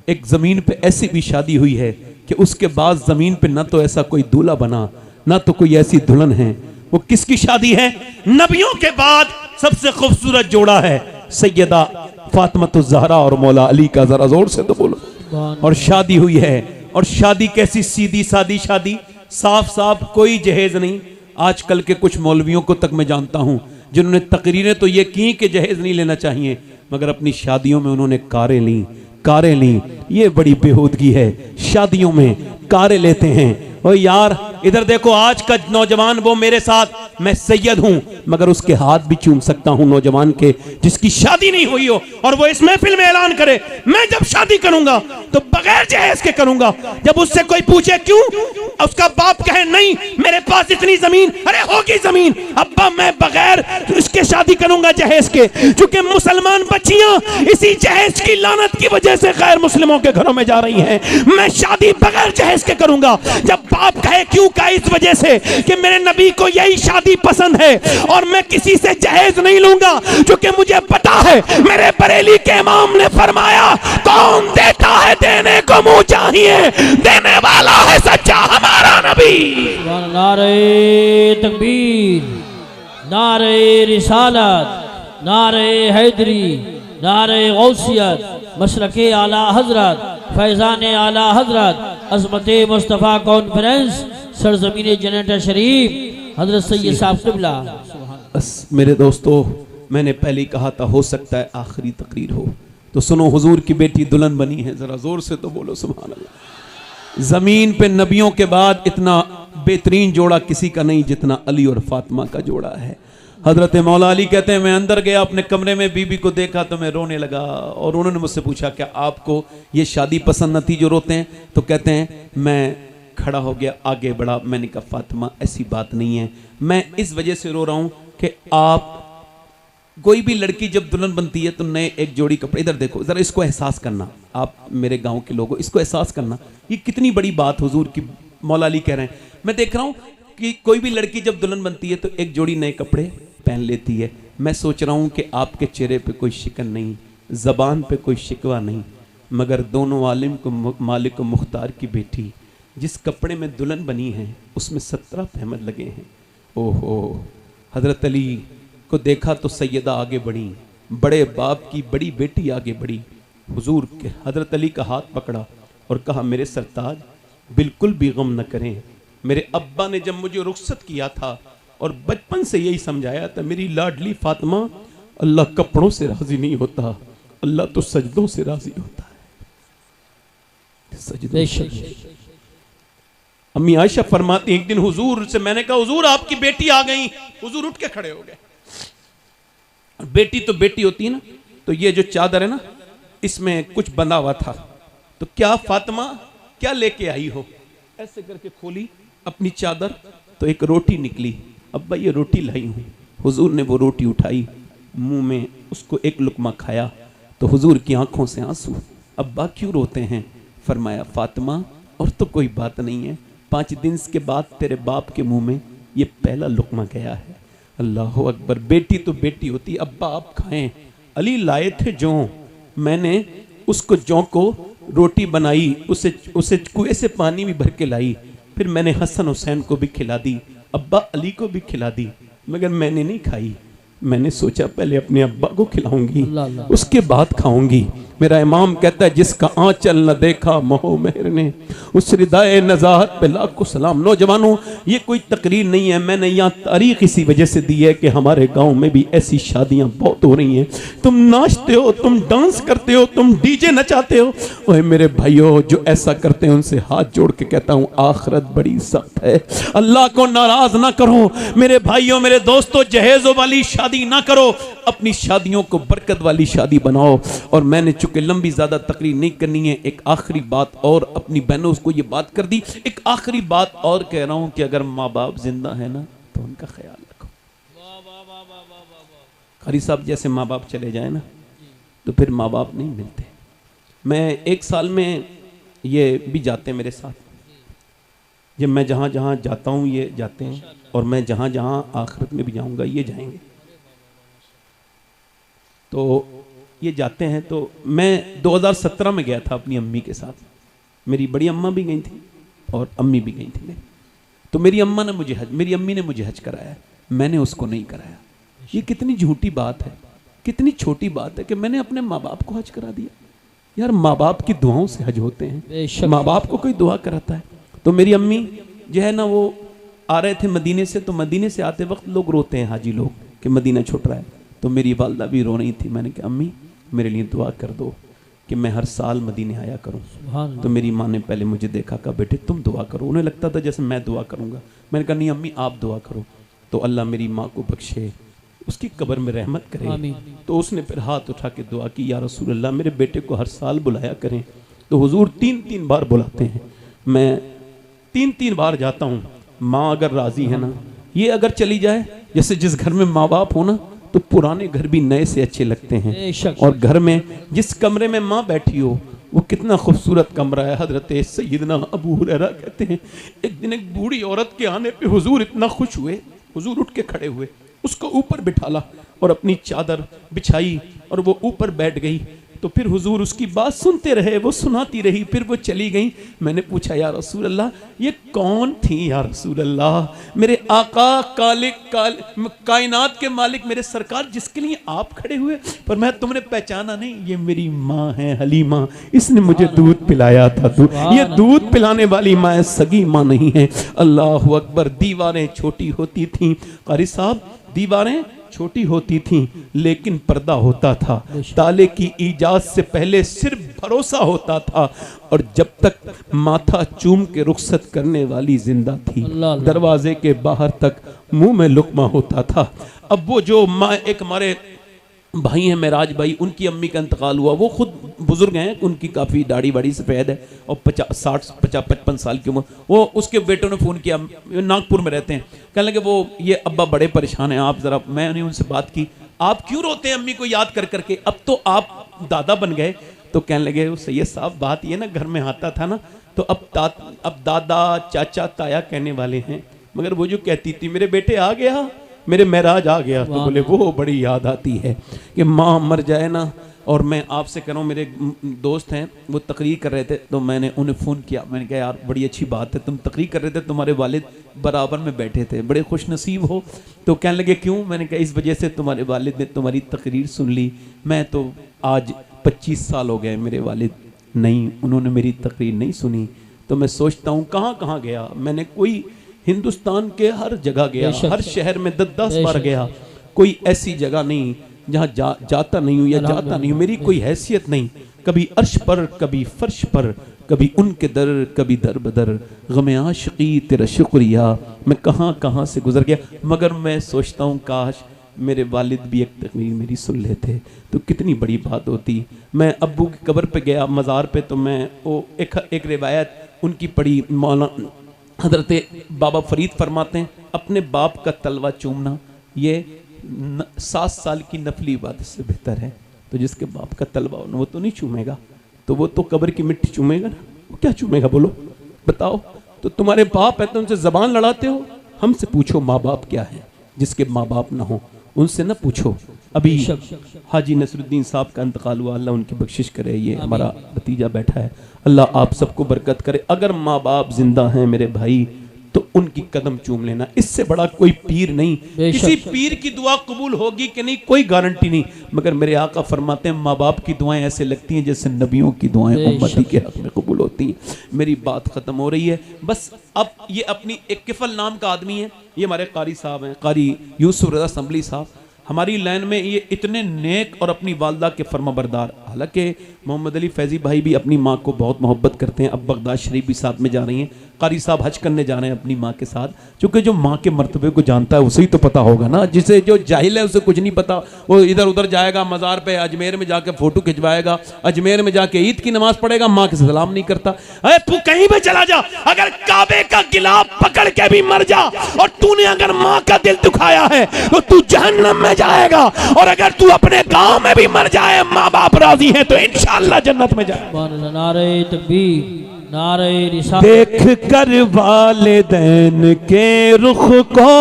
एक ज़मीन पे ऐसी भी शादी हुई है कि उसके बाद ज़मीन पे ना तो ऐसा कोई दूल्हा बना, ना तो कोई ऐसी दुल्हन है। वो किसकी शादी है? नबियों के बाद सबसे खूबसूरत जोड़ा है सैयदा फातिमा ज़हरा और मौला अली का, जरा जोर से तो बोलो। और शादी हुई है, और शादी कैसी सीधी सादी शादी, साफ साफ कोई जहेज नहीं। आजकल के कुछ मौलवियों को तक मैं जानता हूं जिन्होंने तकरीरें तो ये की कि जहेज नहीं लेना चाहिए, मगर अपनी शादियों में उन्होंने कारें ली। ये बड़ी बेहूदगी है, शादियों में कारें लेते हैं। और यार इधर देखो, आज का नौजवान, वो मेरे साथ, मैं सैयद हूं मगर उसके हाथ भी चूम सकता हूं, नौजवान के जिसकी शादी नहीं हुई हो, और वो इस महफिल में ऐलान करे मैं जब शादी करूंगा तो बगैर जहेज के करूंगा। जब उससे कोई पूछे क्यों, उसका बाप कहे नहीं मेरे पास इतनी जमीन, अरे होगी जमीन, अब्बा मैं बगैर इसके शादी करूंगा जहेज के। क्योंकि मुसलमान बच्चियां इसी जहेज की लानत की वजह से गैर मुस्लिमों के घरों में जा रही हैं। मैं शादी बगैर जहेज के करूंगा। जब बाप कहे क्यों, का इस वजह से कि मेरे नबी को यही शादी पसंद है और मैं किसी से जहेज नहीं लूंगा, क्योंकि मुझे पता है मेरे बरेली के इमाम ने फरमाया कौन देता है देने को मुंह चाहिए, देने वाला है सच्चा हमारा नबी। नारे तकबीर, नारे रिसालत, नारे हैदरी, नारे गौसियत, मशरके आला हजरत, फैजान आला हजरत, अज़मत मुस्तफ़ा कॉन्फ्रेंस, सरजमीन जन्नत शरीफ, हजरत सैयद साहब क़िबला। बस मेरे दोस्तों, मैंने पहले ही कहा था हो सकता है आखिरी तकरीर हो, तो सुनो, हुजूर की बेटी दुल्हन बनी है, जरा जोर से तो बोलो सुभान अल्लाह। जमीन पे नबियों के बाद इतना बेहतरीन जोड़ा किसी का नहीं जितना अली और फातिमा का जोड़ा है। हजरत मौला अली कहते हैं मैं अंदर गया अपने कमरे में, बीबी को देखा तो मैं रोने लगा, और उन्होंने मुझसे पूछा क्या आपको ये शादी पसंद न थी जो रोते हैं? तो कहते हैं मैं खड़ा हो गया, आगे बढ़ा, मैंने कहा फातिमा ऐसी बात नहीं है, मैं इस वजह से रो रहा हूं कि आप, कोई भी लड़की जब दुल्हन बनती है तो नए एक जोड़ी कपड़े, इधर देखो जरा, इसको एहसास करना, आप मेरे गांव के लोगों, इसको एहसास करना, ये कितनी बड़ी बात हुजूर की मौला अली कह रहे हैं। मैं देख रहा हूं कि कोई भी लड़की जब दुल्हन बनती है तो एक जोड़ी नए कपड़े पहन लेती है। मैं सोच रहा हूं कि आपके चेहरे पे कोई शिकन नहीं, जबान पे कोई शिकवा नहीं, मगर दोनों आलिम को मालिक मुख्तार की बेटी जिस कपड़े में दुल्हन बनी है उसमें 17 फहमद लगे हैं। ओहो, हजरत अली को देखा तो सैयदा आगे बढ़ी, बड़े बाप की बड़ी बेटी आगे बढ़ी, हुजूर के हजरत अली का हाथ पकड़ा और कहा मेरे सरताज बिल्कुल भी गम न करें। मेरे अब्बा ने जब मुझे रुखसत किया था और बचपन से यही समझाया था, मेरी लाडली फातिमा, अल्लाह कपड़ों से राजी नहीं होता, अल्लाह तो सजदों से राजी होता है। सजदों से। अम्मी आयशा फरमाती एक दिन हुजूर से मैंने कहा हुजूर आपकी बेटी आ गई, हुजूर उठ के खड़े हो गए। और बेटी तो बेटी होती है ना, तो ये जो चादर है ना इसमें कुछ बंधा हुआ था, तो क्या फातिमा क्या लेके आई हो? ऐसे करके खोली अपनी चादर तो एक रोटी निकली, अब्बा ये रोटी लाई हूँ। हुजूर ने वो रोटी उठाई, मुंह में उसको एक लुकमा खाया तो हुजूर की आंखों से आंसू। अब्बा क्यों रोते हैं? फरमाया फातिमा और तो कोई बात नहीं है, 5 दिन के बाद तेरे बाप के मुंह में ये पहला लुकमा गया है। अल्लाह अकबर, बेटी तो बेटी होती, अब्बा आप खाएं। अली लाए थे जौ, मैंने उसको जौ को रोटी बनाई, उसे कुएं से पानी भी भर के लाई, फिर मैंने हसन हुसैन को भी खिला दी, अब्बा अली को भी खिला दी, मगर मैंने नहीं खाई। मैंने सोचा पहले अपने अब्बा को खिलाऊंगी उसके बाद खाऊंगी। मेरा इमाम कहता है जिसका आंचल न देखा मोह मेहर ने, उस रिदाए नज़ाहत पे लाखों सलाम। नौजवानों ये कोई तकरीर नहीं है, मैंने यहाँ तारीख इसी वजह से दी है कि हमारे गांव में भी ऐसी शादियां बहुत हो रही हैं। तुम नाचते हो, तुम डांस करते हो, तुम डीजे नचाते हो। ओए मेरे भाइयों, जो ऐसा करते हैं उनसे हाथ जोड़ के कहता हूँ आखिरत बड़ी सख्त है, अल्लाह को नाराज ना करो। मेरे भाइयों मेरे दोस्तों, जहेजों वाली शादी ना करो, अपनी शादियों को बरकत वाली शादी बनाओ। और मैंने चूंकि लंबी ज्यादा तकरीर नहीं करनी है, एक आखिरी बात और, अपनी बहनों को ये बात कर दी, एक आखिरी बात और कह रहा हूं कि अगर माँ बाप जिंदा है ना तो उनका ख्याल रखो। कारी साहब जैसे माँ बाप चले जाए ना तो फिर माँ बाप नहीं मिलते। मैं 1 साल में ये भी जाते हैं मेरे साथ, जब मैं जहाँ जहाँ जाता हूँ ये जाते हैं, और मैं जहाँ जहाँ आखिरत में भी जाऊँगा ये जाएंगे। तो ये जाते हैं। तो मैं 2017 में गया था अपनी अम्मी के साथ, मेरी बड़ी अम्मा भी गई थी और अम्मी भी गई थी। तो मेरी अम्मा ने मुझे मेरी अम्मी ने मुझे हज कराया, मैंने उसको नहीं कराया। ये कितनी झूठी बात है। कितनी छोटी बात है कि मैंने अपने माँ बाप को हज करा दिया। यार माँ बाप की दुआओं से हज होते हैं, बेशक। माँ बाप को कोई दुआ कराता है। तो मेरी अम्मी जो है ना वो आ रहे थे मदीने से, तो मदीने से आते वक्त लोग रोते हैं हाजी लोग कि मदीना छूट रहा है। तो मेरी वालदा भी रो रही थी। मैंने कहा अम्मी मेरे लिए दुआ कर दो कि मैं हर साल मदीने आया करूं। सुभान तो मेरी माँ ने पहले मुझे देखा, कहा बेटे तुम दुआ करो। उन्हें लगता था जैसे मैं दुआ करूंगा। मैंने कहा नहीं अम्मी आप दुआ करो। तो अल्लाह मेरी माँ को बख्शे, उसकी कब्र में रहमत करे। आमीन। तो उसने फिर हाथ उठा के दुआ की, या रसूल अल्लाह मेरे बेटे को हर साल बुलाया करें। तो हुजूर 3-3 बार बुलाते हैं, मैं 3-3 बार जाता हूँ। माँ अगर राजी है ना, ये अगर चली जाए, जैसे जिस घर में माँ बाप हो ना, तो पुराने घर भी नए से अच्छे लगते हैं। बेशक। और घर में जिस कमरे में माँ बैठी हो वो कितना खूबसूरत कमरा है। हजरत सैयदना अबू हुरैरा कहते हैं एक दिन एक बूढ़ी औरत के आने पे हुजूर इतना खुश हुए, हुजूर उठ के खड़े हुए, उसको ऊपर बिठाला और अपनी चादर बिछाई और वो ऊपर बैठ गई। तो फिर हुजूर उसकी बात सुनते रहे, वो सुनाती रही, फिर वो चली गई। मैंने पूछा या रसूल अल्लाह ये कौन थी या रसूल अल्लाह? मेरे आका कायनात के मालिक मेरे सरकार जिसके लिए आप खड़े हुए, पर मैं तुमने पहचाना नहीं, ये मेरी माँ है हलीमा, इसने मुझे दूध पिलाया था। तू ये दूध पिलाने वाली माँ है, सगी माँ नहीं है। अल्लाह अकबर। दीवारें छोटी होती थीं कारी साहब, दीवारें छोटी होती थीं लेकिन पर्दा होता था। ताले की इजाद से पहले सिर्फ भरोसा होता था, और जब तक माथा चूम के रुखसत करने वाली जिंदा थी, दरवाजे के बाहर तक मुंह में लुकमा होता था। अब वो जो माँ, एक हमारे भाई हैं मेराज भाई, उनकी अम्मी का इंतकाल हुआ। वो खुद बुजुर्ग हैं, उनकी काफ़ी दाढ़ी वाड़ी सफ़ेद है और 50-55 साल की उम्र। वो उसके बेटों ने फ़ोन किया, नागपुर में रहते हैं, कहने लगे वो ये अब्बा बड़े परेशान हैं, आप ज़रा। मैंने उनसे बात की, आप क्यों रोते हैं अम्मी को याद कर करके, अब तो आप दादा बन गए। तो कहने लगे वो सैयद साहब बात ये ना, घर में आता था ना तो अब दादा चाचा ताया कहने वाले हैं, मगर वो जो कहती थी मेरे बेटे आ गया, मेरे महराज आ गया, तो बोले वो बड़ी याद आती है कि माँ मर जाए ना। और मैं आपसे कह रहा हूँ, मेरे दोस्त हैं वो तकरीर कर रहे थे, तो मैंने उन्हें फ़ोन किया। मैंने कहा यार बड़ी अच्छी बात है, तुम तकरीर कर रहे थे, तुम्हारे वालिद बराबर में बैठे थे, बड़े खुश नसीब हो। तो कहने लगे क्यों? मैंने कहा इस वजह से तुम्हारे वालिद ने तुम्हारी तकरीर सुन ली। मैं तो आज 25 साल हो गए, मेरे वालिद नहीं, उन्होंने मेरी तकरीर नहीं सुनी। तो मैं सोचता हूँ कहाँ कहाँ गया मैंने, कोई हिंदुस्तान के हर जगह गया, हर शहर में 10 बार गया, कोई ऐसी जगह नहीं जहाँ जाता नहीं हूँ या जाता नहीं हूँ। मेरी कोई हैसियत नहीं, कभी अर्श पर कभी फर्श पर, कभी उनके दर कभी दर बदर, गम आशिकी तेरा शुक्रिया, मैं कहाँ कहाँ से गुजर गया। मगर मैं सोचता हूँ काश मेरे वालिद भी एक तकरीर मेरी सुन लेते तो कितनी बड़ी बात होती। मैं अब्बू की कब्र पे गया, मज़ार पे, तो मैं वो एक रिवायत उनकी पढ़ी। मौलाना हजरत बाबा फरीद फरमाते हैं अपने बाप का तलवा चूमना ये 7 साल की नफली इबादत से बेहतर है। तो जिसके बाप का तलवा हो वो तो नहीं चूमेगा, तो वो तो कब्र की मिट्टी चूमेगा ना, वो क्या चूमेगा बोलो बताओ। तो तुम्हारे बाप है तो उनसे जबान लड़ाते हो, हमसे पूछो माँ बाप क्या है। जिसके माँ बाप ना हो उनसे ना पूछो। अभी हाजी नसरुद्दीन साहब का इंतकाल हुआ, अल्लाह उनकी बख्शिश करे। ये हमारा भतीजा बैठा है, अल्लाह आप सबको बरकत करे। अगर माँ बाप जिंदा हैं मेरे भाई तो उनकी कदम चूम लेना, इससे बड़ा कोई पीर नहीं। किसी पीर की दुआ कबूल होगी कि नहीं कोई गारंटी नहीं, मगर मेरे आका फरमाते हैं माँ बाप की दुआएं ऐसे लगती हैं जैसे नबियों की दुआएं उम्मती के हक में कबूल होती हैं। मेरी बात खत्म हो रही है बस। अब ये अपनी एक किफल नाम का आदमी है, ये हमारे कारी साहब हैं, कारी यूसुफ रज़ा संभली साहब। हमारी लाइन में ये इतने नेक और अपनी वालदा के फरमाबरदार। हालांकि मोहम्मद अली फैज़ी भाई भी अपनी माँ को बहुत मोहब्बत करते हैं, अब बगदाद शरीफ भी साथ में जा रही हैं। कारी साहब हज करने जा रहे हैं अपनी माँ के साथ, क्योंकि जो माँ के मर्तबे को जानता है उसे ही तो पता होगा ना। जिसे जो जाहिल है उसे कुछ नहीं पता, वो इधर उधर जाएगा, मज़ार पे अजमेर में जाके फ़ोटो खिंचवाएगा, अजमेर में जाके ईद की नमाज़ पढ़ेगा, माँ के सलाम नहीं करता। अरे तू कहीं भी चला जा, अगर काबे का गिलाफ पकड़ के भी मर जा और तूने अगर माँ का दिल दुखाया है तो तू जहन्नम में जाएगा, और अगर तू अपने गाँव में भी मर जाए माँ बाप राजी है तो इंशाअल्लाह जन्नत में जाएगा। नारे तकबीर, नारे रिसालत। देख कर वालिदैन के रुख को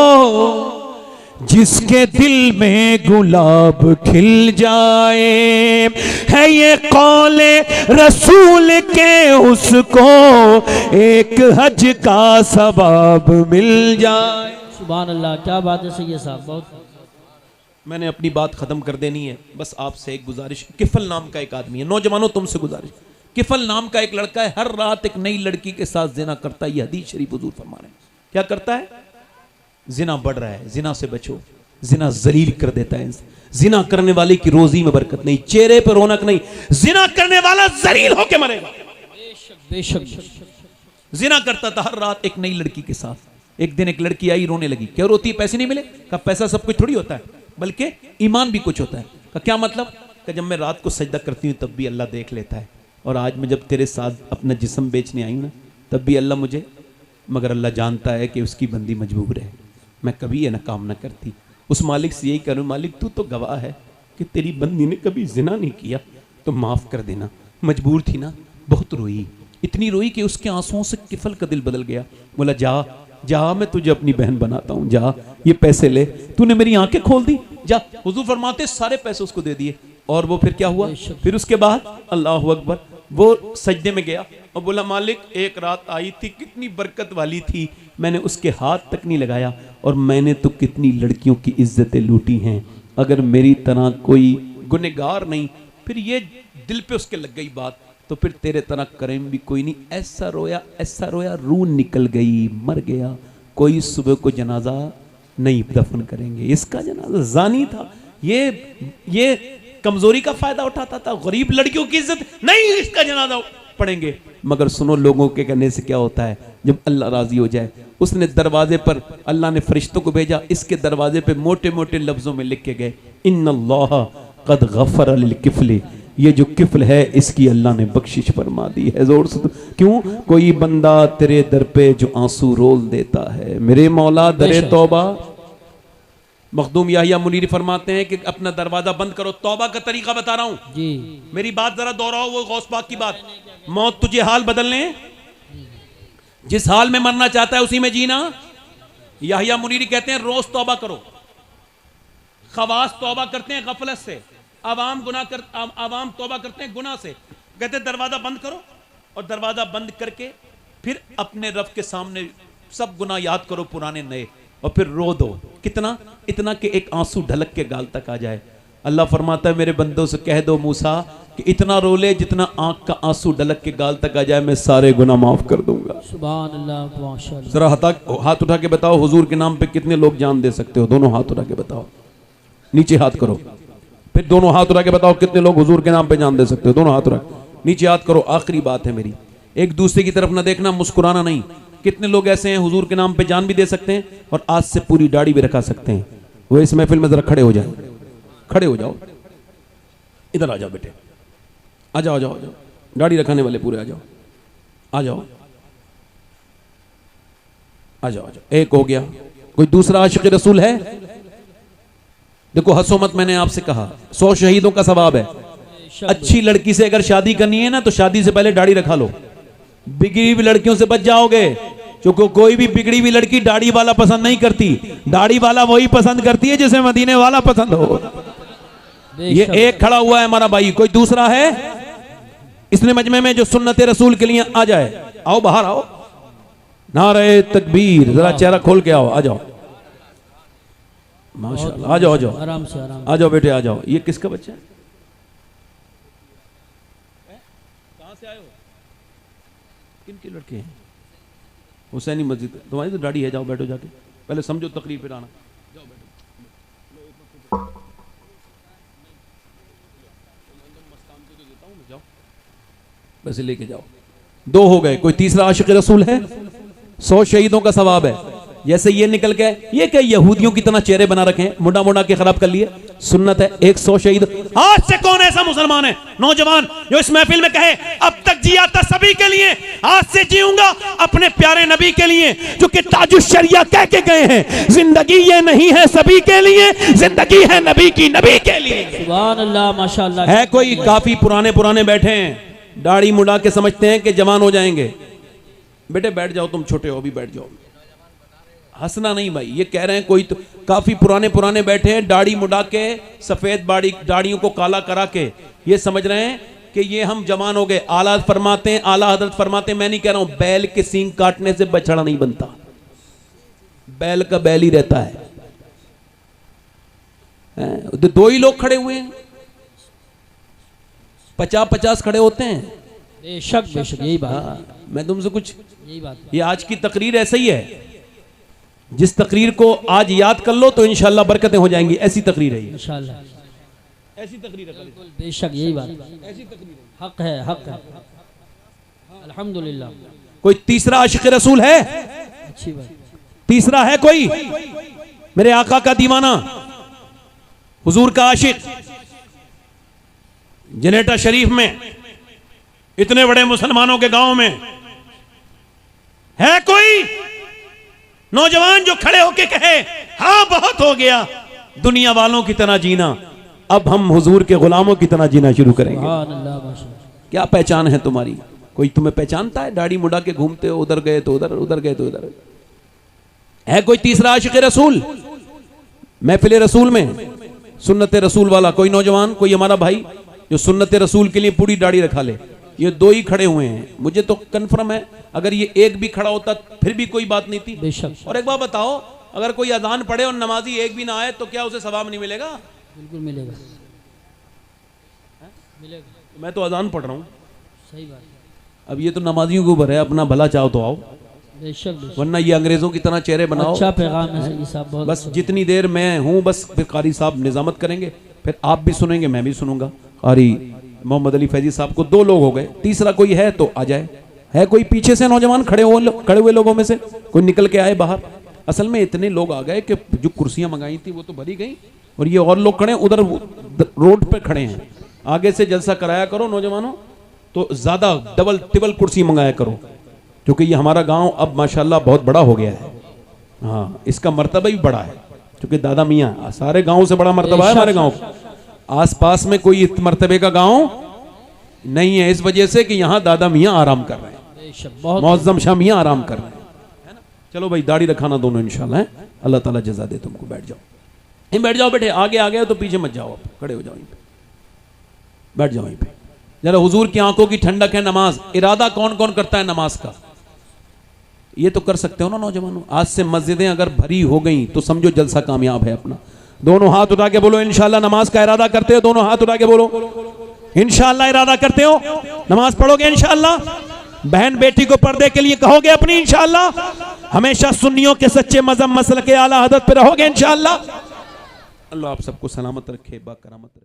जिसके दिल में गुलाब खिल जाए, है ये कौले रसूल के उसको एक हज का सवाब मिल जाए। सुभान अल्लाह, क्या बात है सैयद साहब, बहुत मैंने अपनी बात खत्म कर देनी है, बस आपसे एक गुजारिश। किफल नाम का एक आदमी है, नौजवानों तुमसे गुजारिश, किफल नाम का एक लड़का है, हर रात एक नई लड़की के साथ जिना करता है। ये हदीस शरीफ हुजूर फरमा रहे हैं। क्या करता है? जिना बढ़ रहा है, जिना से बचो। जिना जलील कर देता है। जिना करने वाले की रोजी में बरकत नहीं, चेहरे पर रौनक नहीं। जिना करने वाला जलील होके मरेगा। बेशक जिना करता था हर रात एक नई लड़की के साथ। एक दिन एक लड़की आई, रोने लगी। क्या रोती है? पैसे नहीं मिले? कहा पैसा सब कुछ थोड़ी होता है, बल्कि ईमान भी कुछ होता है। कहा क्या मतलब? कि जब मैं रात को सजदा करती हूँ तब भी अल्लाह देख लेता है, और आज मैं जब तेरे साथ अपना जिस्म बेचने आई हूँ ना, तब भी अल्लाह मुझे, मगर अल्लाह जानता है कि उसकी बंदी मजबूर है, मैं कभी ये ना काम ना करती। उस मालिक से यही करूँ, मालिक तू तो गवाह है कि तेरी बंदी ने कभी जिना नहीं किया, तो माफ़ कर देना। मजबूर थी ना, बहुत रोई, इतनी रोई कि उसके आंसुओं से किफल का दिल बदल गया। बोला जा जा, मैं तुझे अपनी बहन बनाता हूँ, जा ये पैसे ले, तूने मेरी आंखें खोल दी, जा। हुजूर फरमाते सारे पैसे उसको दे दिए। और वो फिर क्या हुआ? फिर उसके बाद अल्लाह अकबर, वो सजदे में गया और बोला मालिक एक रात आई थी, कितनी बरकत वाली थी, मैंने उसके हाथ तक नहीं लगाया, और मैंने तो कितनी लड़कियों की इज्जतें लूटी हैं। अगर मेरी तरह कोई गुनहगार नहीं, फिर ये दिल पे उसके लग गई बात, तो फिर तेरे तरह करेम भी कोई नहीं। ऐसा रोया, रूह निकल गई, मर गया। कोई सुबह को जनाजा नहीं दफन करेंगे। इसका जनाजा जानी था, ये कमजोरी का फायदा उठाता था, गरीब लड़कियों की इज्जत नहीं, इसका जनाजा पढ़ेंगे। मगर सुनो, लोगों के कहने से क्या होता है? जब अल्लाह राजी हो जाए, उसने दरवाजे पर, अल्लाह ने फरिश्तों को भेजा, इसके दरवाजे पे मोटे मोटे लफ्जों में लिख के गए, इन्नल्लाह क़द गफ़र लिल किफ़ली, ये जो किफल है इसकी अल्लाह ने बख्शिश फरमा दी है। जोर से क्यों? कोई बंदा तेरे दर पे जो आंसू रोल देता है, मेरे मौला दरे तौबा। मखदूम याहिया मुनीरी फरमाते हैं कि अपना दरवाजा बंद करो। तौबा का तरीका बता रहा हूं जी, मेरी बात जरा दोहराओ, वो गौस पाक की बात। मौत तुझे हाल बदलने, जिस हाल में मरना चाहता है उसी में जीना। याहिया मुनीरी कहते हैं रोज तौबा करो। खवास तौबा करते हैं गफलत से, आवाम तौबा करते हैं गुनाह से। कहते हैं दरवाजा बंद करो, और दरवाजा बंद करके फिर अपने रब के सामने सब गुनाह याद करो, पुराने नए, और फिर रो दो। कितना? इतना कि एक आंसू ढलक के गाल तक आ जाए। अल्लाह फरमाता है मेरे बंदों से कह दो मूसा कि इतना रो ले जितना आंख का आंसू ढलक के गाल तक आ जाए, मैं सारे गुनाह माफ कर दूंगा। सुभान अल्लाह, माशाअल्लाह। जरा हाथ उठा के बताओ, हुजूर के नाम पे कितने लोग जान दे सकते हो? दोनों हाथ उठा के बताओ, नीचे हाथ करो, फिर दोनों हाथ उठा के बताओ कितने लोग हुजूर के नाम पे जान दे सकते हो? दोनों हाथ उठा, नीचे हाथ करो। आखिरी बात है मेरी, एक दूसरे की तरफ ना देखना, मुस्कुराना नहीं। कितने लोग ऐसे हैं हुजूर के नाम पे जान भी दे सकते हैं और आज से पूरी दाढ़ी भी रखा सकते हैं? वो इस महफिल में जरा खड़े हो जाए, खड़े हो जाओ, इधर आ जाओ बेटे, आ जाओ, आ जाओ, आ जाओ, दाढ़ी रखाने वाले पूरे आ जाओ, आ जाओ, आ जाओ, आ जाओ। एक हो गया। कोई दूसरा आशिक रसूल है? देखो हंसो मत, मैंने आपसे कहा 100 शहीदों का सवाब है। अच्छी लड़की से अगर शादी करनी है ना, तो शादी से पहले दाढ़ी रखा लो। बिगड़ी हुई लड़कियों से बच जाओगे, क्योंकि कोई भी बिगड़ी हुई लड़की दाढ़ी वाला पसंद नहीं करती। दाढ़ी वाला वही पसंद करती है जिसे मदीने वाला पसंद हो। ये एक खड़ा हुआ है हमारा भाई, कोई दूसरा है इसने मजमे में जो सुन्नत रसूल के लिए आ जाए? आओ बाहर आओ, नारे तकबीर, जरा चेहरा खोल के आओ, आ जाओ, माशाल्लाह, आ जाओ, आ जाओ, आराम से, आराम आ जाओ बेटे, आ जाओ। ये किसका बच्चा है? कहां से आए हो? किनके लड़के हैं? हुसैनी मस्जिद। तुम्हारी तो दाढ़ी है, जाओ बैठो जाके, पहले समझो तकरीर फिर आना। जाओ बैठो, जाओ वैसे लेके जाओ। 2 हो गए। कोई तीसरा आशिक रसूल है? 100 शहीदों का सवाब है। जैसे ये निकल गए, ये क्या यहूदियों की तरह चेहरे बना रखे हैं, मुंडा मुंडा के खराब कर लिए? सुन्नत है 100 शहीद। आज से कौन ऐसा मुसलमान है नौजवान जो इस महफिल में कहे अब तक जिया था सभी के लिए, आज से जीऊंगा अपने प्यारे नबी के लिए, जो कि ताजुश शरिया कह के गए हैं, जिंदगी ये नहीं है सभी के लिए, जिंदगी है नबी की, नबी के लिए। सुभान अल्लाह, माशाअल्लाह। है कोई काफी पुराने बैठे हैं, दाढ़ी मुड़ा के समझते हैं कि जवान हो जाएंगे। बेटे बैठ जाओ, तुम छोटे हो, भी बैठ जाओ। हंसना नहीं भाई, ये कह रहे हैं कोई तो काफी पुराने बैठे हैं, दाढ़ी मुड़ा के, सफेद दाढ़ियों को काला करा के, ये समझ रहे हैं कि ये हम जवान हो गए। आला फरमाते हैं, आला हजरत फरमाते हैं, मैं नहीं कह रहा हूं, बैल के सींग काटने से बछड़ा नहीं बनता, बैल का बैल ही रहता है। दो ही लोग खड़े हुए हैं, 50-50 खड़े होते हैं। बेशक बेशक, यही बात है, मैं तुमसे कुछ, यही बात है। ये आज की तकरीर ऐसा ही है, जिस तकरीर को आज याद कर लो तो इंशाल्लाह बरकतें हो जाएंगी, ऐसी तकरीर है ये। इंशाल्लाह, ऐसी तकरीर है, बिल्कुल बेशक, यही बात है, ऐसी तकरीर है। हक है, हक है, अल्हम्दुलिल्लाह। कोई तीसरा आशिक रसूल है? अच्छी बात, तीसरा है कोई? मेरे आका का दीवाना, हुजूर का आशिक, जनेटा शरीफ में, इतने बड़े मुसलमानों के गांव में है कोई नौजवान जो खड़े होके कहे हाँ बहुत हो गया, दुनिया वालों की तरह जीना, अब हम हुजूर के गुलामों की तरह जीना शुरू करेंगे। सुभान अल्लाह, माशाअल्लाह। क्या पहचान है तुम्हारी? कोई तुम्हें पहचानता है? दाढ़ी मुड़ा के घूमते हो, उधर गए तो उधर, उधर गए तो उधर। है कोई तीसरा आशिक रसूल महफिल रसूल में? सुन्नत रसूल वाला कोई नौजवान, कोई हमारा भाई जो सुन्नत रसूल के लिए पूरी दाढ़ी रखा ले? ये दो ही खड़े हुए हैं। मुझे तो कंफर्म है, अगर ये एक भी खड़ा होता फिर भी कोई बात नहीं थी। बेशक। और एक बात बताओ, अगर कोई अजान पढ़े और नमाजी एक भी ना आए तो क्या उसे सवाब नहीं मिलेगा? बिल्कुल मिलेगा, मिलेगा। मैं तो अजान पढ़ रहा हूँ, सही बात है, अब ये तो नमाजियों के ऊपर है, अपना भला चाहो तो आओ, बेशक बेशक। वरना ये अंग्रेजों की तरह चेहरे बनाओ। अच्छा पैगाम है सही साहब, बहुत बस अच्छा। जितनी देर मैं हूं, बस फिर कारी साहब निजामत करेंगे, फिर आप भी सुनेंगे, मैं भी सुनूंगा। कारी मोहम्मद अली फैजी साहब को 2 लोग हो गए, तीसरा कोई है तो आ जाए। है कोई पीछे से नौजवान खड़े हुए लोगों में से कोई निकल के आए बाहर? असल में इतने लोग आ गए कि जो कुर्सियां मंगाई थी वो तो भरी गई, और ये और लोग खड़े उधर रोड पे खड़े हैं। आगे से जलसा कराया करो नौजवानों, तो ज्यादा डबल टिबल कुर्सी मंगाया करो, क्योंकि ये हमारा गांव अब माशाल्लाह बहुत बड़ा हो गया है। हाँ, इसका मर्तबा भी बड़ा है, क्योंकि दादा मियाँ सारे गांव से बड़ा मर्तबा है हमारे गांव का। आसपास में कोई इस मर्तबे का गांव नहीं है, इस वजह से कि यहाँ दादा मियाँ आराम कर रहे हैं, बेशक, बहुत मौजम शाह मियाँ आराम कर रहे हैं, है ना। चलो भाई, दाढ़ी रखाना दोनों इंशाल्लाह है, अल्लाह ताला जजा दे तुमको। बैठ जाओ, नहीं बैठ जाओ बेटे, आगे आ गए तो पीछे मत जाओ, आप खड़े हो जाओ यहीं पे, बैठ जाओ यहीं पे। जरा हुजूर की आंखों की ठंडक है नमाज। इरादा कौन कौन करता है नमाज का? ये तो कर सकते हो ना नौजवानों। आज से मस्जिदें अगर भरी हो गई तो समझो जलसा कामयाब है अपना। दोनों हाथ उठा के बोलो इंशाल्लाह नमाज का इरादा करते हो। दोनों हाथ उठा के बोलो इंशाल्लाह इरादा करते हो, नमाज पढ़ोगे इंशाल्लाह। बहन बेटी को पर्दे के लिए कहोगे अपनी इंशाल्लाह। हमेशा सुन्नियों के सच्चे मजहब मसल के आला हदरत पे रहोगे इंशाल्लाह। अल्लाह आप सबको सलामत रखे, बाकरामत रखे।